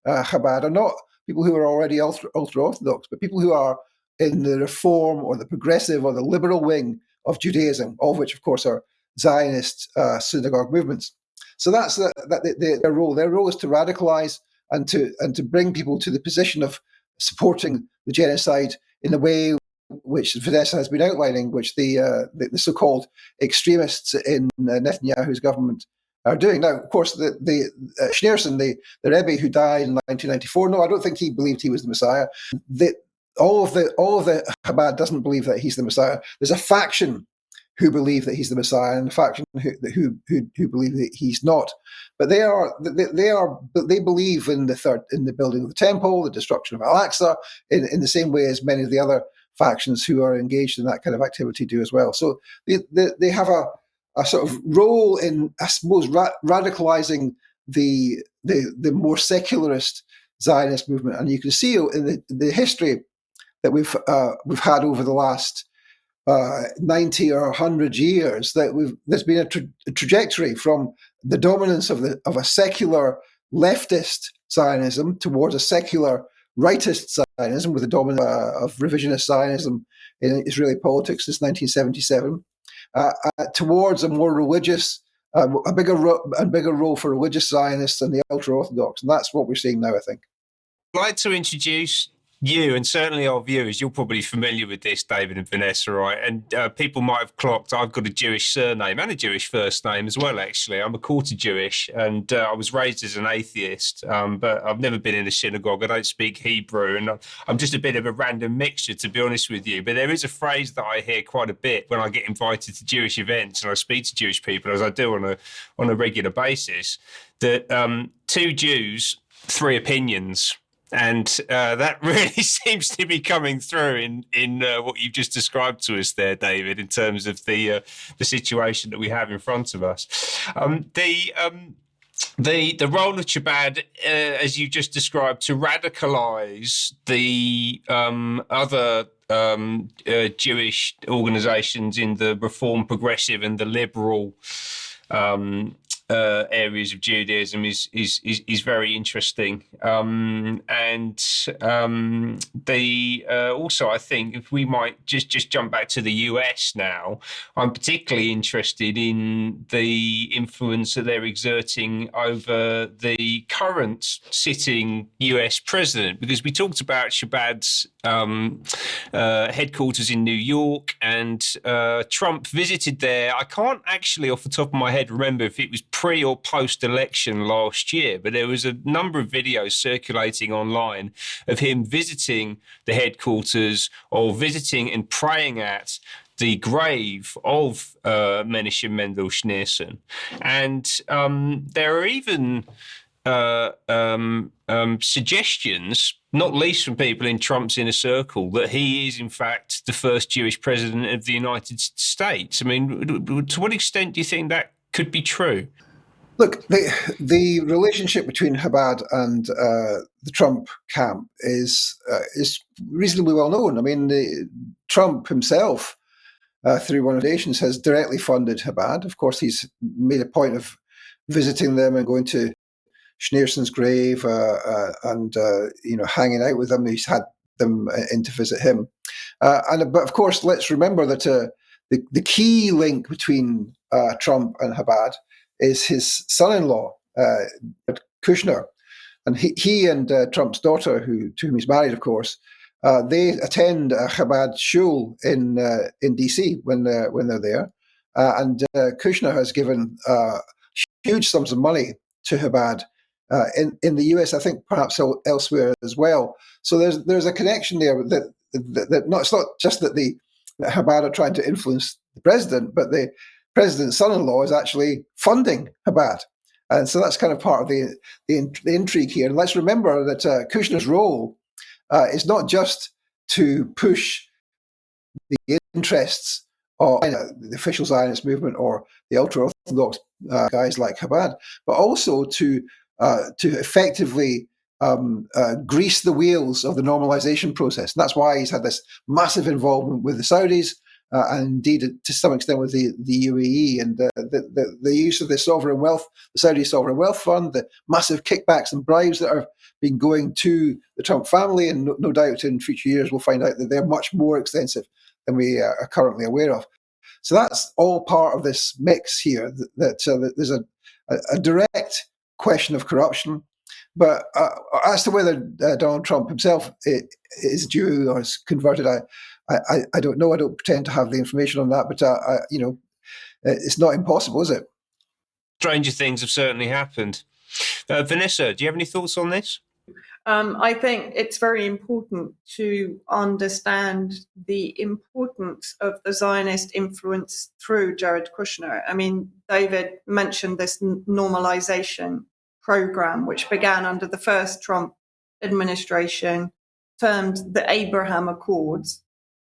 Chabad are not people who are already ultra-Orthodox, but people who are in the reform or the progressive or the liberal wing of Judaism, all of which, of course, are Zionist synagogue movements. So that's their role. Their role is to radicalize and to bring people to the position of supporting the genocide in the way which Vanessa has been outlining, which the so-called extremists in Netanyahu's government are doing. Now, of course, the Schneerson, the Rebbe who died in 1994, no, I don't think he believed he was the Messiah. All of the Chabad doesn't believe that he's the Messiah. There's a faction who believe that he's the Messiah, and a faction who believe that he's not. But they believe in the building of the temple, the destruction of Al-Aqsa, in the same way as many of the other factions who are engaged in that kind of activity do as well. So they have a sort of role in, I suppose, radicalizing the more secularist Zionist movement. And you can see in the history that we've had over the last 90 or 100 years that there's been a trajectory from the dominance of a secular leftist Zionism towards a secular rightist Zionism, with the dominance of revisionist Zionism in Israeli politics since 1977, towards a more religious, a bigger role for religious Zionists and the ultra-Orthodox. And that's what we're seeing now, I think. I'd like to introduce you, and certainly our viewers, you're probably familiar with this, David and Vanessa, right? And people might have clocked I've got a Jewish surname and a Jewish first name as well, actually. I'm a quarter Jewish, and I was raised as an atheist, but I've never been in a synagogue. I don't speak Hebrew, and I'm just a bit of a random mixture, to be honest with you. But there is a phrase that I hear quite a bit when I get invited to Jewish events and I speak to Jewish people, as I do on a regular basis, that 2 Jews, 3 opinions. And that really seems to be coming through in what you've just described to us there, David, in terms of the situation that we have in front of us. The role of Chabbad, as you just described, to radicalise the other Jewish organisations in the reform, progressive, and the liberal areas of Judaism is very interesting, and also I think if we might just jump back to the US now, I'm particularly interested in the influence that they're exerting over the current sitting US president, because we talked about Chabbad's headquarters in New York, and Trump visited there. I can't actually off the top of my head remember if it was pre or post-election last year, but there was a number of videos circulating online of him visiting the headquarters or visiting and praying at the grave of Menachem Mendel Schneerson. And there are even suggestions, not least from people in Trump's inner circle, that he is in fact the first Jewish president of the United States. I mean, to what extent do you think that could be true? Look, the relationship between Chabad and the Trump camp is reasonably well known. I mean, Trump himself, through one of the nations, has directly funded Chabad. Of course, he's made a point of visiting them and going to Schneerson's grave and hanging out with them. He's had them in to visit him. But of course, let's remember that the key link between Trump and Chabbad is his son-in-law, Kushner. And he and Trump's daughter, to whom he's married, of course, they attend a Chabbad shul in DC when they're there. And Kushner has given huge sums of money to Chabbad in the US, I think perhaps elsewhere as well. So there's a connection there that it's not just that the Chabbad are trying to influence the president, but the president's son-in-law is actually funding Chabbad. And so that's kind of part of the intrigue here. And let's remember that Kushner's role is not just to push the interests of the official Zionist movement or the ultra-Orthodox guys like Chabbad, but also to effectively grease the wheels of the normalization process. And that's why he's had this massive involvement with the Saudis, and indeed to some extent with the UAE, and the use of the sovereign wealth, the Saudi sovereign wealth fund, the massive kickbacks and bribes that are being going to the Trump family, and no doubt in future years we'll find out that they're much more extensive than we are currently aware of. So that's all part of this mix here, that there's a direct question of corruption. But as to whether Donald Trump himself is Jew or is converted, I don't know. I don't pretend to have the information on that, but it's not impossible, is it? Stranger things have certainly happened. Vanessa, do you have any thoughts on this? I think it's very important to understand the importance of the Zionist influence through Jared Kushner. I mean, David mentioned this normalization program, which began under the first Trump administration, termed the Abraham Accords.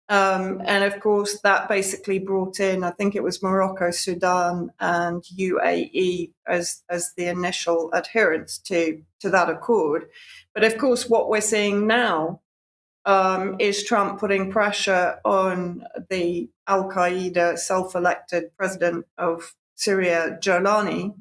And of course, that basically brought in, I think it was Morocco, Sudan, and UAE as the initial adherents to that accord. But of course, what we're seeing now is Trump putting pressure on the Al-Qaeda self-elected president of Syria, Jolani,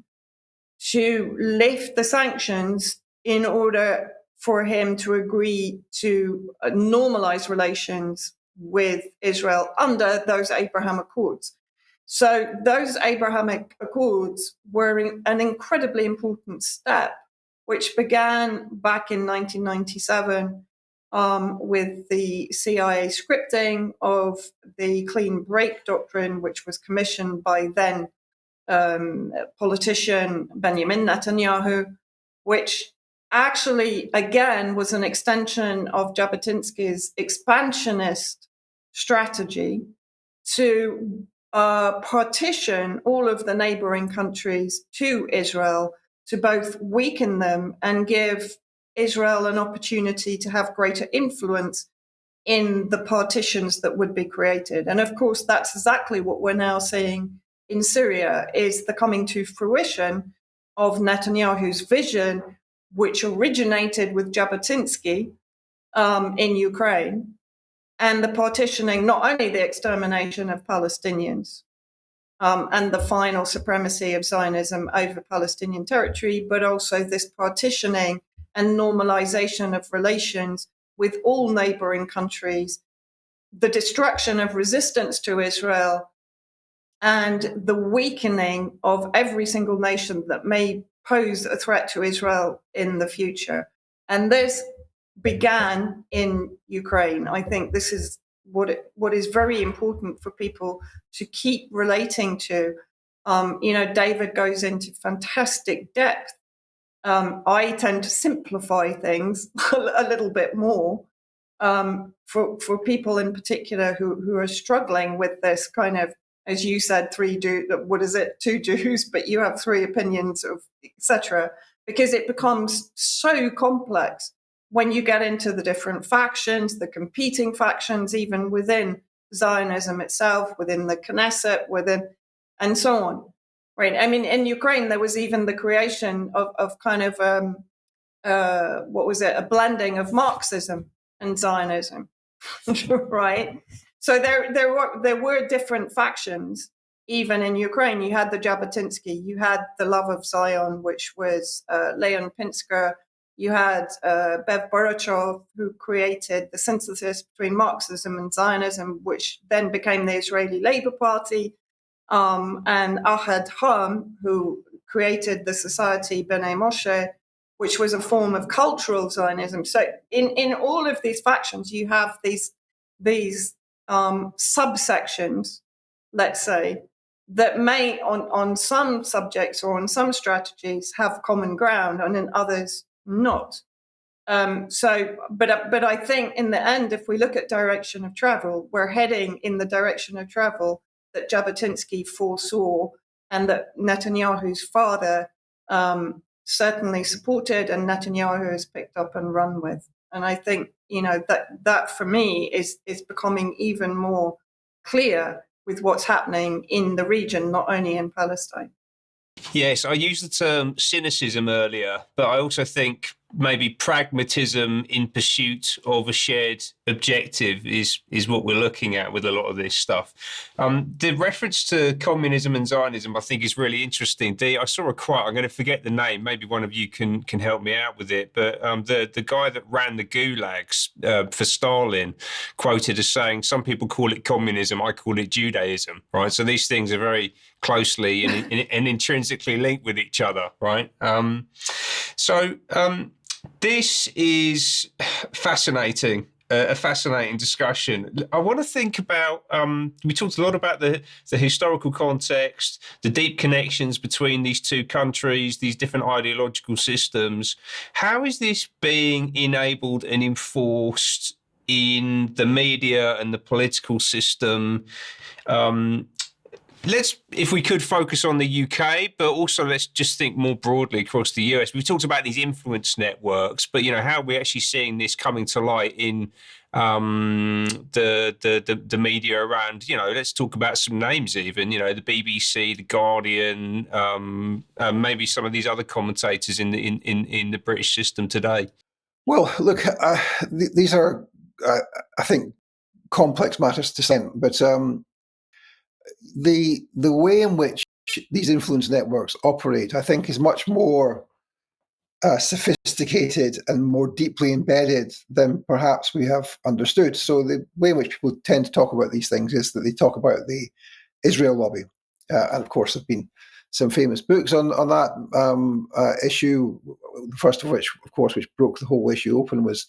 to lift the sanctions in order for him to agree to normalize relations with Israel under those Abraham Accords. So those Abrahamic Accords were an incredibly important step, which began back in 1997 with the CIA scripting of the clean break doctrine, which was commissioned by then politician Benjamin Netanyahu, which actually, again, was an extension of Jabotinsky's expansionist strategy to partition all of the neighboring countries to Israel, to both weaken them and give Israel an opportunity to have greater influence in the partitions that would be created. And of course, that's exactly what we're now seeing in Syria, is the coming to fruition of Netanyahu's vision, which originated with Jabotinsky in Ukraine, and the partitioning, not only the extermination of Palestinians and the final supremacy of Zionism over Palestinian territory, but also this partitioning and normalization of relations with all neighboring countries, the destruction of resistance to Israel, and the weakening of every single nation that may pose a threat to Israel in the future. And this began in Ukraine. I think this is what is very important for people to keep relating to. David goes into fantastic depth. I tend to simplify things a little bit more for people in particular who are struggling with this kind of, as you said, two Jews, but you have three opinions of, etc., because it becomes so complex when you get into the different factions, the competing factions, even within Zionism itself, within the Knesset, and so on. Right. I mean, in Ukraine, there was even the creation of kind of, a blending of Marxism and Zionism, right? So there were different factions, even in Ukraine, you had the Jabotinsky, you had the Love of Zion, which was Leon Pinsker, you had Bev Borachov, who created the synthesis between Marxism and Zionism, which then became the Israeli Labour Party, and Ahad Ha'am, who created the Society B'nai Moshe, which was a form of cultural Zionism. So in all of these factions, you have these subsections, let's say, that may on some subjects or on some strategies have common ground, and in others not. But I think in the end, if we look at direction of travel, we're heading in the direction of travel that Jabotinsky foresaw and that Netanyahu's father certainly supported, and Netanyahu has picked up and run with. And I think, that for me is becoming even more clear with what's happening in the region, not only in Palestine. Yes, I used the term cynicism earlier, but I also think maybe pragmatism in pursuit of a shared objective is what we're looking at with a lot of this stuff. The reference to communism and Zionism, I think, is really interesting. I saw a quote, I'm going to forget the name, maybe one of you can help me out with it, but the guy that ran the gulags for Stalin quoted as saying, some people call it communism, I call it Judaism, right? So these things are very closely and intrinsically linked with each other, right? This is fascinating, a fascinating discussion. I want to think about, we talked a lot about the historical context, the deep connections between these two countries, these different ideological systems. How is this being enabled and enforced in the media and the political system? Let's, if we could, focus on the UK, but also let's just think more broadly across the US. We've talked about these influence networks, but how are we actually seeing this coming to light in the media around? Let's talk about some names, even the BBC, the Guardian, maybe some of these other commentators in the British system today. Well, look, these are, I think, complex matters to say, but the way in which these influence networks operate, I think, is much more sophisticated and more deeply embedded than perhaps we have understood. So the way in which people tend to talk about these things is that they talk about the Israel lobby. And of course, there have been some famous books on that issue, the first of which, of course, which broke the whole issue open was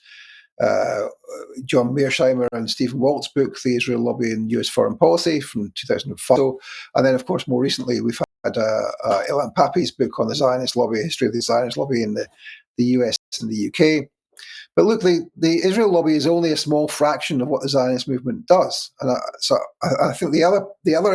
John Mearsheimer and Stephen Walt's book, The Israel Lobby in US Foreign Policy from 2005. And then, of course, more recently, we've had Ilan Pappy's book on the Zionist lobby, history of the Zionist lobby in the US and the UK. But look, the Israel lobby is only a small fraction of what the Zionist movement does. And I think the other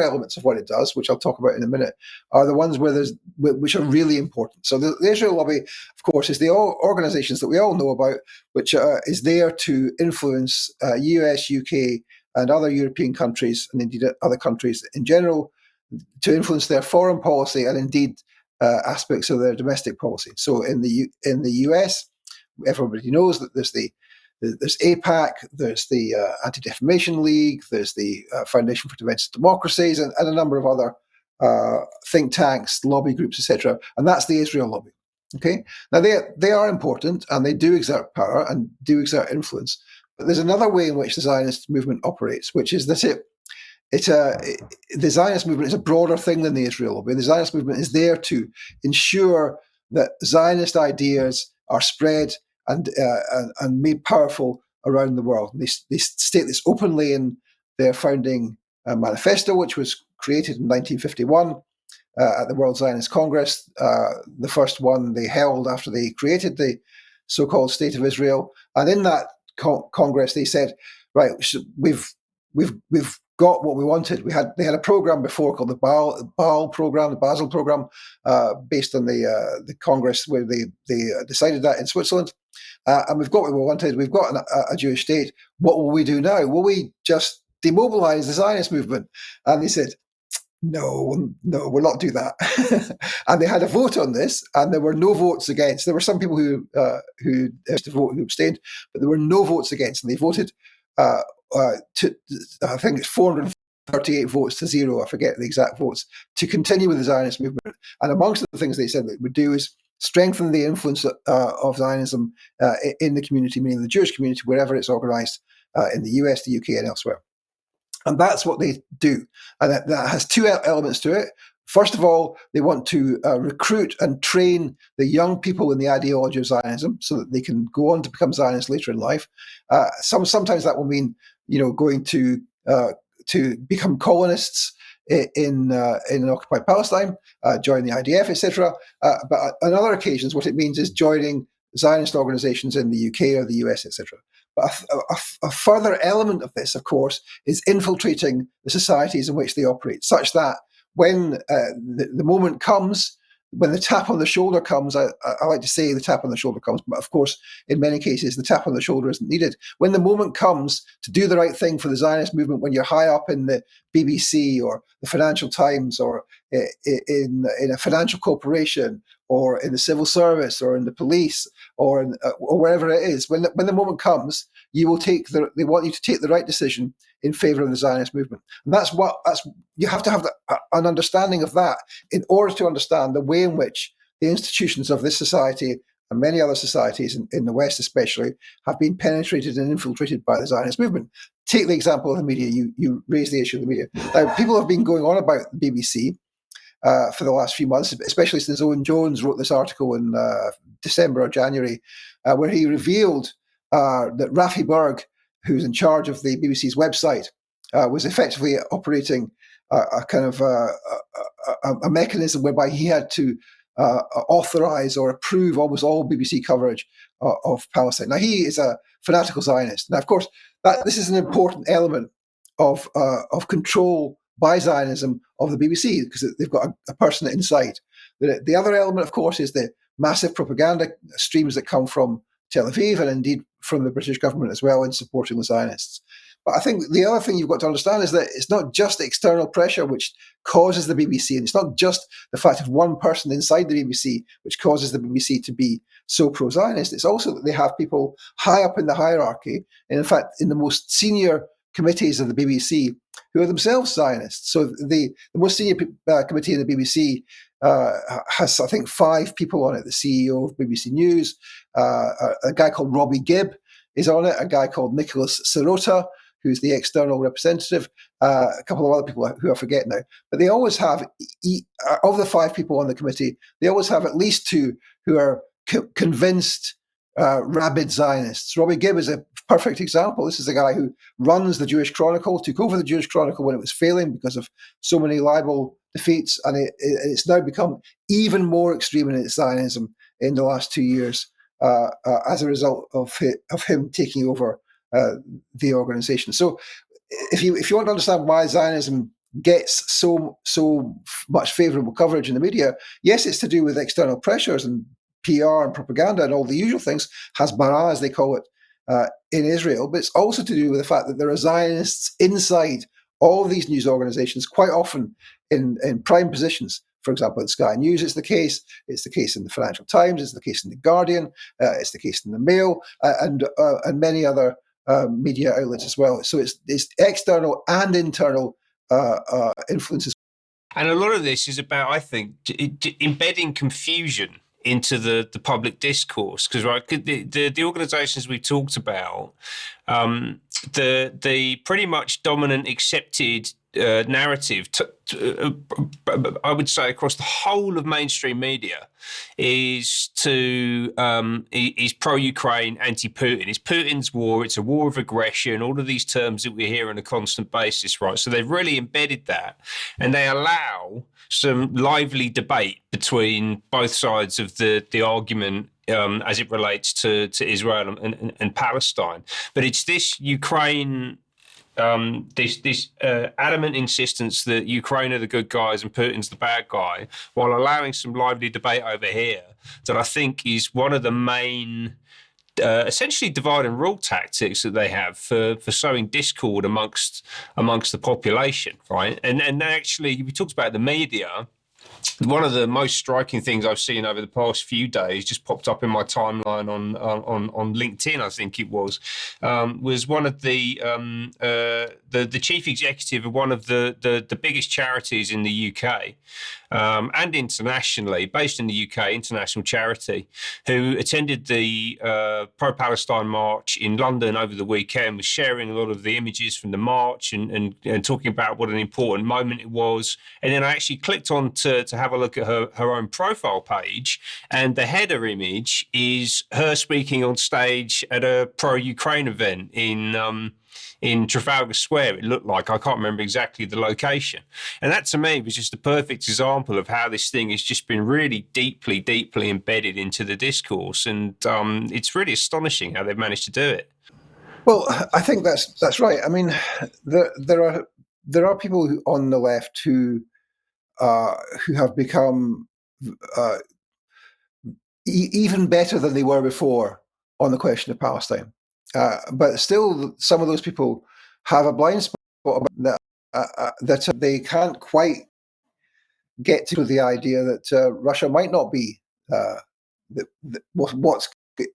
elements of what it does, which I'll talk about in a minute, are the ones which are really important. So the Israel lobby, of course, is the organizations that we all know about, which is there to influence US, UK, and other European countries, and indeed other countries in general, to influence their foreign policy and indeed aspects of their domestic policy. So in the US, everybody knows that there's AIPAC, there's the Anti-Defamation League, there's the Foundation for Defense of Democracies, and a number of other think tanks, lobby groups, etc. And that's the Israel lobby. Okay, now they are important and they do exert power and do exert influence. But there's another way in which the Zionist movement operates, which is that the Zionist movement is a broader thing than the Israel lobby. The Zionist movement is there to ensure that Zionist ideas are spread and made powerful around the world. And they state this openly in their founding manifesto, which was created in 1951 at the World Zionist Congress, the first one they held after they created the so-called State of Israel. And in that Congress, they said, right, we've got what we wanted. They had a program before called the Baal program, the Basel program, based on the Congress where they decided that in Switzerland. And we've got what we wanted. We've got a Jewish state. What will we do now? Will we just demobilize the Zionist movement? And they said, no, we'll not do that. And they had a vote on this, and there were no votes against. There were some people who used to vote who abstained, but there were no votes against, and they voted. I think it's 450 38 votes to 0, I forget the exact votes, to continue with the Zionist movement. And amongst the things they said that it would do is strengthen the influence of Zionism in the community, meaning the Jewish community, wherever it's organized in the US, the UK, and elsewhere. And that's what they do. And that has two elements to it. First of all, they want to recruit and train the young people in the ideology of Zionism so that they can go on to become Zionists later in life. Sometimes that will mean, going to become colonists in occupied Palestine, join the IDF, etc. But on other occasions, what it means is joining Zionist organizations in the UK or the US, etc. But a further element of this, of course, is infiltrating the societies in which they operate, such that when the moment comes, when the tap on the shoulder comes, I like to say the tap on the shoulder comes, but of course, in many cases, the tap on the shoulder isn't needed. When the moment comes to do the right thing for the Zionist movement, when you're high up in the BBC or the Financial Times or in a financial corporation or in the civil service or in the police or wherever it is, when the moment comes, they want you to take the right decision in favor of the Zionist movement. And you have to have an understanding of that in order to understand the way in which the institutions of this society and many other societies in the West especially have been penetrated and infiltrated by the Zionist movement. Take the example of the media. You raised the issue of the media. Now, people have been going on about the BBC for the last few months, especially since Owen Jones wrote this article in December or January, where he revealed that Rafi Berg, who's in charge of the BBC's website, was effectively operating a kind of a mechanism whereby he had to authorize or approve almost all BBC coverage of Palestine. Now, he is a fanatical Zionist. Now, of course, this is an important element of control by Zionism of the BBC, because they've got a person inside. The other element, of course, is the massive propaganda streams that come from Tel Aviv and indeed from the British government as well in supporting the Zionists. But I think the other thing you've got to understand is that it's not just external pressure which causes the BBC, and it's not just the fact of one person inside the BBC which causes the BBC to be so pro-Zionist. It's also that they have people high up in the hierarchy, and in fact in the most senior committees of the BBC who are themselves Zionists. So the most senior committee in the BBC has, I think, 5 people on it. The CEO of BBC News, a guy called Robbie Gibb is on it, a guy called Nicholas Sirota, who's the external representative, a couple of other people who I forget now. But they always have, of the 5 people on the committee, they always have at least 2 who are convinced rabid Zionists. Robbie Gibb is a perfect example. This is the guy who runs the Jewish Chronicle, took over the Jewish Chronicle when it was failing because of so many libel defeats, and it's now become even more extreme in its Zionism in the last 2 years as a result of him taking over the organization. So if you want to understand why Zionism gets so much favorable coverage in the media, yes, it's to do with external pressures and PR and propaganda and all the usual things, Hasbara as they call it in Israel, but it's also to do with the fact that there are Zionists inside all of these news organizations, quite often in prime positions. For example, in Sky News, it's the case in the Financial Times, it's the case in the Guardian, it's the case in the Mail, and many other media outlets as well. So it's external and internal influences. And a lot of this is about, I think, embedding confusion into the public discourse, because the organizations we talked about, the pretty much dominant accepted narrative, I would say across the whole of mainstream media, is pro-Ukraine, anti-Putin. It's Putin's war. It's a war of aggression. All of these terms that we hear on a constant basis, right? So they've really embedded that, and they allow some lively debate between both sides of the argument as it relates to Israel and Palestine. But it's this Ukraine, this adamant insistence that Ukraine are the good guys and Putin's the bad guy, while allowing some lively debate over here, that I think is one of the main essentially divide and rule tactics that they have for sowing discord amongst the population, right? And actually, we talked about the media. One of the most striking things I've seen over the past few days, just popped up in my timeline on LinkedIn, I think it was one of the chief executive of one of the biggest charities in the UK and internationally, based in the UK, international charity, who attended the pro-Palestine march in London over the weekend, was sharing a lot of the images from the march and talking about what an important moment it was. And then I actually clicked on to have a look at her own profile page, and the header image is her speaking on stage at a pro-Ukraine event in Trafalgar Square, it looked like. I can't remember exactly the location. And that, to me, was just a perfect example of how this thing has just been really deeply, deeply embedded into the discourse. And it's really astonishing how they've managed to do it. Well, I think that's right. I mean, there are people on the left who have become even better than they were before on the question of Palestine. But still, some of those people have a blind spot about that they can't quite get to the idea that Russia might not be what's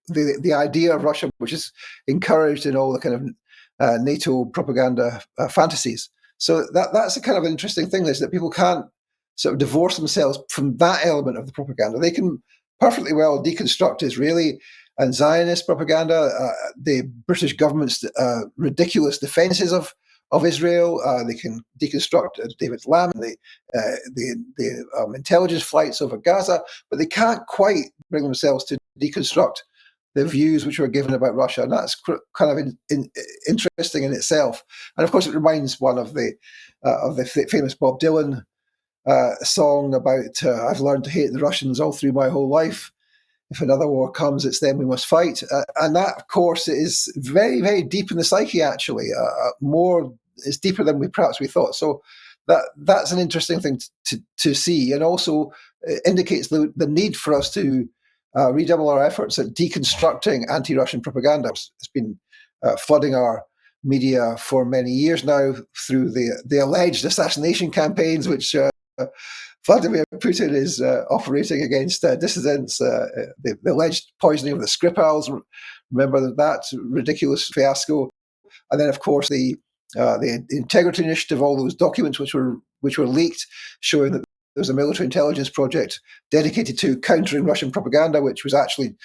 the idea of Russia, which is encouraged in all the kind of NATO propaganda fantasies. So that's a kind of interesting thing, is that people can't sort of divorce themselves from that element of the propaganda. They can perfectly well deconstruct Israeli and Zionist propaganda, the British government's ridiculous defences of Israel. They can deconstruct David Lamb, the intelligence flights over Gaza, but they can't quite bring themselves to deconstruct the views which were given about Russia, and that's kind of interesting in itself. And of course, it reminds one of the famous Bob Dylan song about "I've learned to hate the Russians all through my whole life. If another war comes, it's them we must fight." And that, of course, is very, very deep in the psyche. Actually, it's deeper than we thought. So that's an interesting thing to see, and also indicates the need for us to redouble our efforts at deconstructing anti-Russian propaganda. It's been flooding our media for many years now through the alleged assassination campaigns, which Vladimir Putin is operating against dissidents, the alleged poisoning of the Skripals. Remember that ridiculous fiasco, and then of course the Integrity Initiative, all those documents which were leaked, showing that there was a military intelligence project dedicated to countering Russian propaganda, which was actually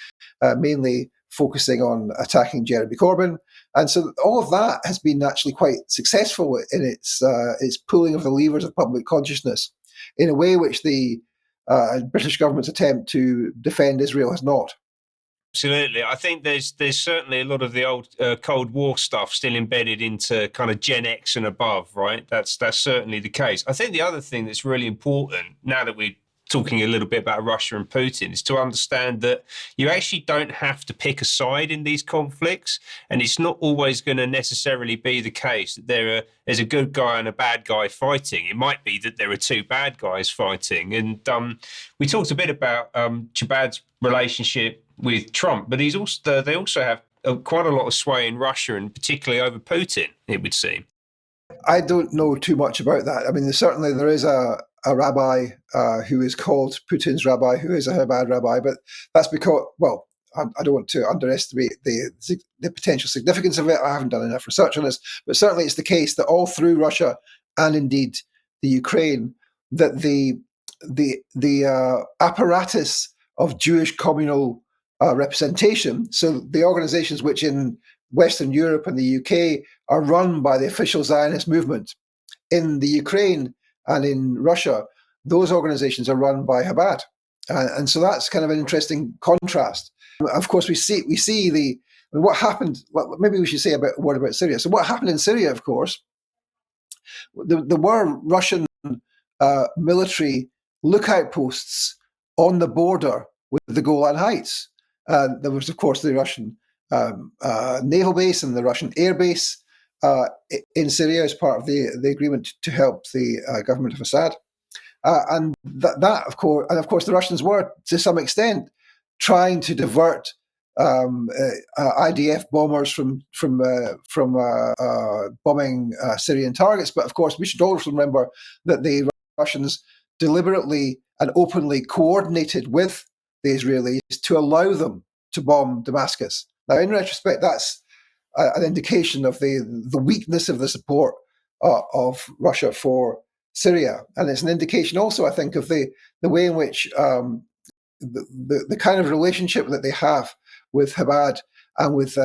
mainly focusing on attacking Jeremy Corbyn. And so all of that has been actually quite successful in its pulling of the levers of public consciousness in a way which the British government's attempt to defend Israel has not. Absolutely. I think there's certainly a lot of the old Cold War stuff still embedded into kind of Gen X and above, right? That's certainly the case. I think the other thing that's really important, now that we're talking a little bit about Russia and Putin, is to understand that you actually don't have to pick a side in these conflicts, and it's not always going to necessarily be the case that there's a good guy and a bad guy fighting. It might be that there are two bad guys fighting. And we talked a bit about Chabbad's relationship with Trump, but they also have quite a lot of sway in Russia, and particularly over Putin, it would seem. I don't know too much about that. I mean, there is a rabbi who is called Putin's rabbi, who is a Chabbad rabbi, but that's because, well, I don't want to underestimate the potential significance of it. I haven't done enough research on this, but certainly it's the case that all through Russia and indeed the Ukraine, that the apparatus of Jewish communal representation, so the organizations which in Western Europe and the UK are run by the official Zionist movement, in the Ukraine and in Russia, those organizations are run by Chabbad. And so that's kind of an interesting contrast. Of course, we see what happened. Well, maybe we should say a word about Syria. So what happened in Syria, of course, there were Russian military lookout posts on the border with the Golan Heights. There was, of course, the Russian naval base and the Russian air base in Syria as part of the agreement to help the government of Assad. And that, of course, the Russians were, to some extent, trying to divert IDF bombers from bombing Syrian targets. But of course, we should also remember that the Russians deliberately and openly coordinated with the Israelis to allow them to bomb Damascus. Now, in retrospect, that's an indication of the weakness of the support of Russia for Syria, and it's an indication also, I think, of the way in which the kind of relationship that they have with Chabbad and with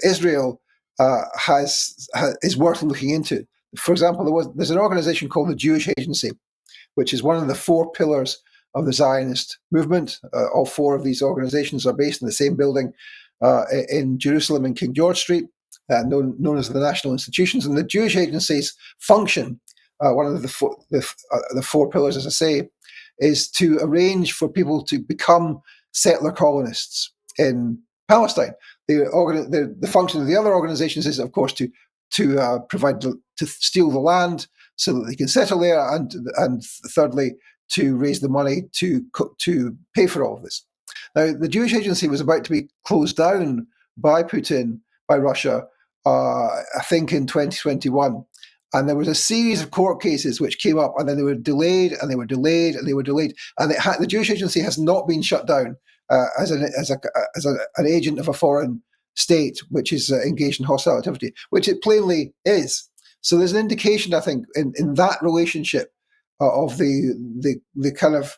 Israel is worth looking into. For example, there's an organization called the Jewish Agency, which is one of the four pillars of the Zionist movement. All four of these organizations are based in the same building in Jerusalem in King George Street, known as the National Institutions. And the Jewish Agency's function, one of the four pillars, as I say, is to arrange for people to become settler colonists in Palestine. The function of the other organizations is, of course, to provide to steal the land so that they can settle there, and thirdly, to raise the money to pay for all of this. Now, the Jewish Agency was about to be closed down by Putin, by Russia, I think in 2021. And there was a series of court cases which came up, and then they were delayed, and they were delayed, and they were delayed. And the Jewish Agency has not been shut down as an agent of a foreign state which is engaged in hostile activity, which it plainly is. So there's an indication, I think, in that relationship of the kind of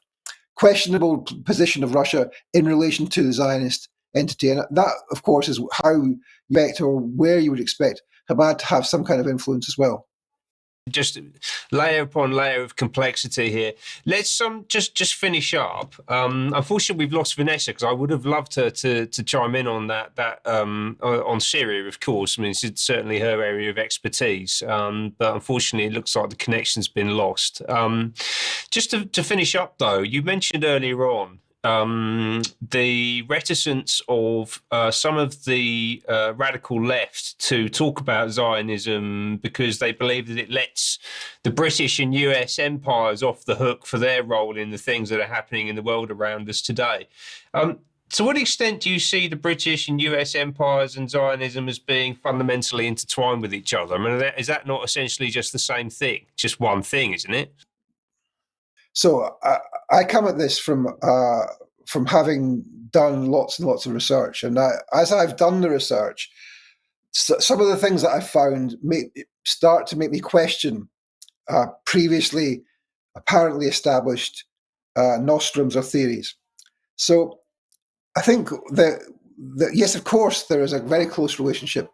questionable position of Russia in relation to the Zionist entity. And that, of course, is how you expect, or where you would expect, Chabad to have some kind of influence as well. Just layer upon layer of complexity here. Let's just finish up. Unfortunately, we've lost Vanessa, because I would have loved her to chime in on that on Syria, of course. I mean, it's certainly her area of expertise, but unfortunately, it looks like the connection's been lost. Just to finish up, though, you mentioned earlier on the reticence of some of the radical left to talk about Zionism because they believe that it lets the British and US empires off the hook for their role in the things that are happening in the world around us today. To what extent do you see the British and US empires and Zionism as being fundamentally intertwined with each other? I mean, is that not essentially just the same thing, just one thing, isn't it? So I come at this from having done lots and lots of research, and as I've done the research, some of the things that I've found start to make me question previously apparently established nostrums or theories. So I think that yes, of course, there is a very close relationship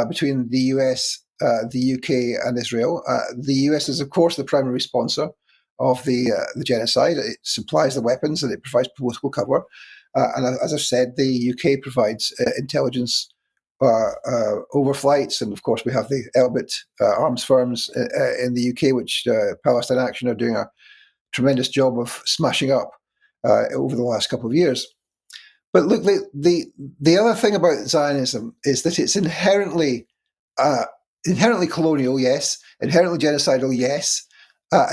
between the US, the UK, and Israel. The US is, of course, the primary sponsor of the genocide. It supplies the weapons and it provides political cover. And as I've said, the UK provides intelligence overflights. And of course, we have the Elbit arms firms in the UK, which Palestine Action are doing a tremendous job of smashing up over the last couple of years. But look, the other thing about Zionism is that it's inherently colonial, yes, inherently genocidal, yes,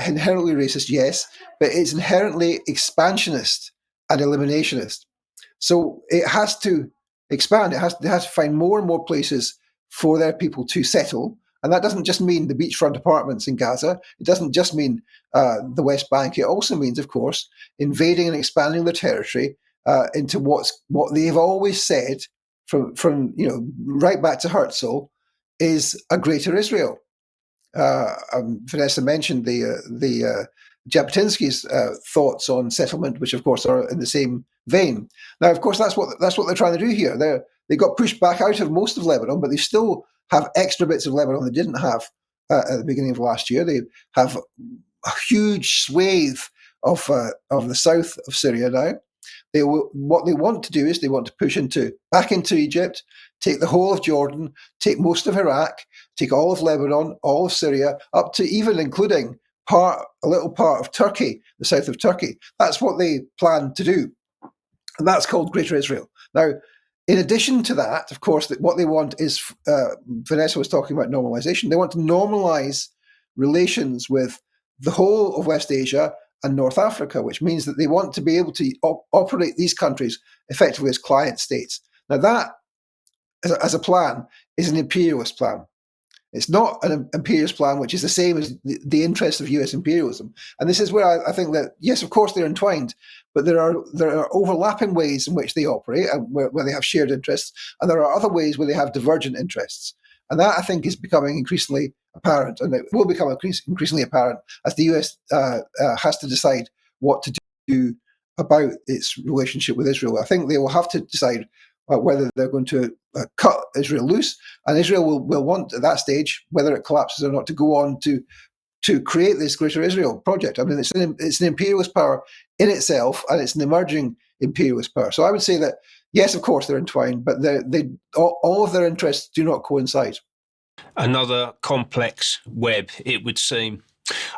inherently racist, yes, but it's inherently expansionist and eliminationist. So it has to expand. It has to find more and more places for their people to settle. And that doesn't just mean the beachfront apartments in Gaza. It doesn't just mean the West Bank. It also means, of course, invading and expanding their territory into what they've always said from right back to Herzl is a greater Israel. Vanessa mentioned the Jabotinsky's thoughts on settlement, which of course are in the same vein. Now, of course, that's what they're trying to do here. They got pushed back out of most of Lebanon, but they still have extra bits of Lebanon they didn't have at the beginning of last year. They have a huge swathe of the south of Syria now. What they want to do is they want to push back into Egypt, take the whole of Jordan, take most of Iraq, take all of Lebanon, all of Syria, up to even including a little part of Turkey, the south of Turkey. That's what they plan to do. And that's called Greater Israel. Now, in addition to that, of course, what they want is, Vanessa was talking about normalization. They want to normalize relations with the whole of West Asia and North Africa, which means that they want to be able to operate these countries effectively as client states. Now that, as a plan, is an imperialist plan. It's not an imperialist plan which is the same as the interests of US imperialism. And this is where I think that, yes, of course, they're entwined, but there are overlapping ways in which they operate and where they have shared interests, and there are other ways where they have divergent interests. And that, I think, is becoming increasingly apparent, and it will become increasingly apparent as the US has to decide what to do about its relationship with Israel. I think they will have to decide whether they're going to cut Israel loose, and Israel will want at that stage, whether it collapses or not, to go on to create this Greater Israel project. I mean, it's an imperialist power in itself, and it's an emerging imperialist power. So I would say that, yes, of course, they're entwined, but all of their interests do not coincide. Another complex web, it would seem.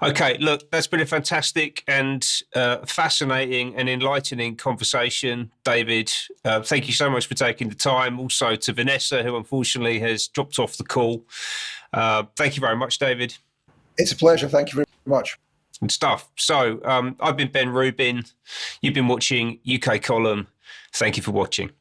Okay, look, that's been a fantastic and fascinating and enlightening conversation, David. Thank you so much for taking the time. Also to Vanessa, who unfortunately has dropped off the call. Thank you very much, David. It's a pleasure. Thank you very much. Good stuff. So I've been Ben Rubin. You've been watching UK Column. Thank you for watching.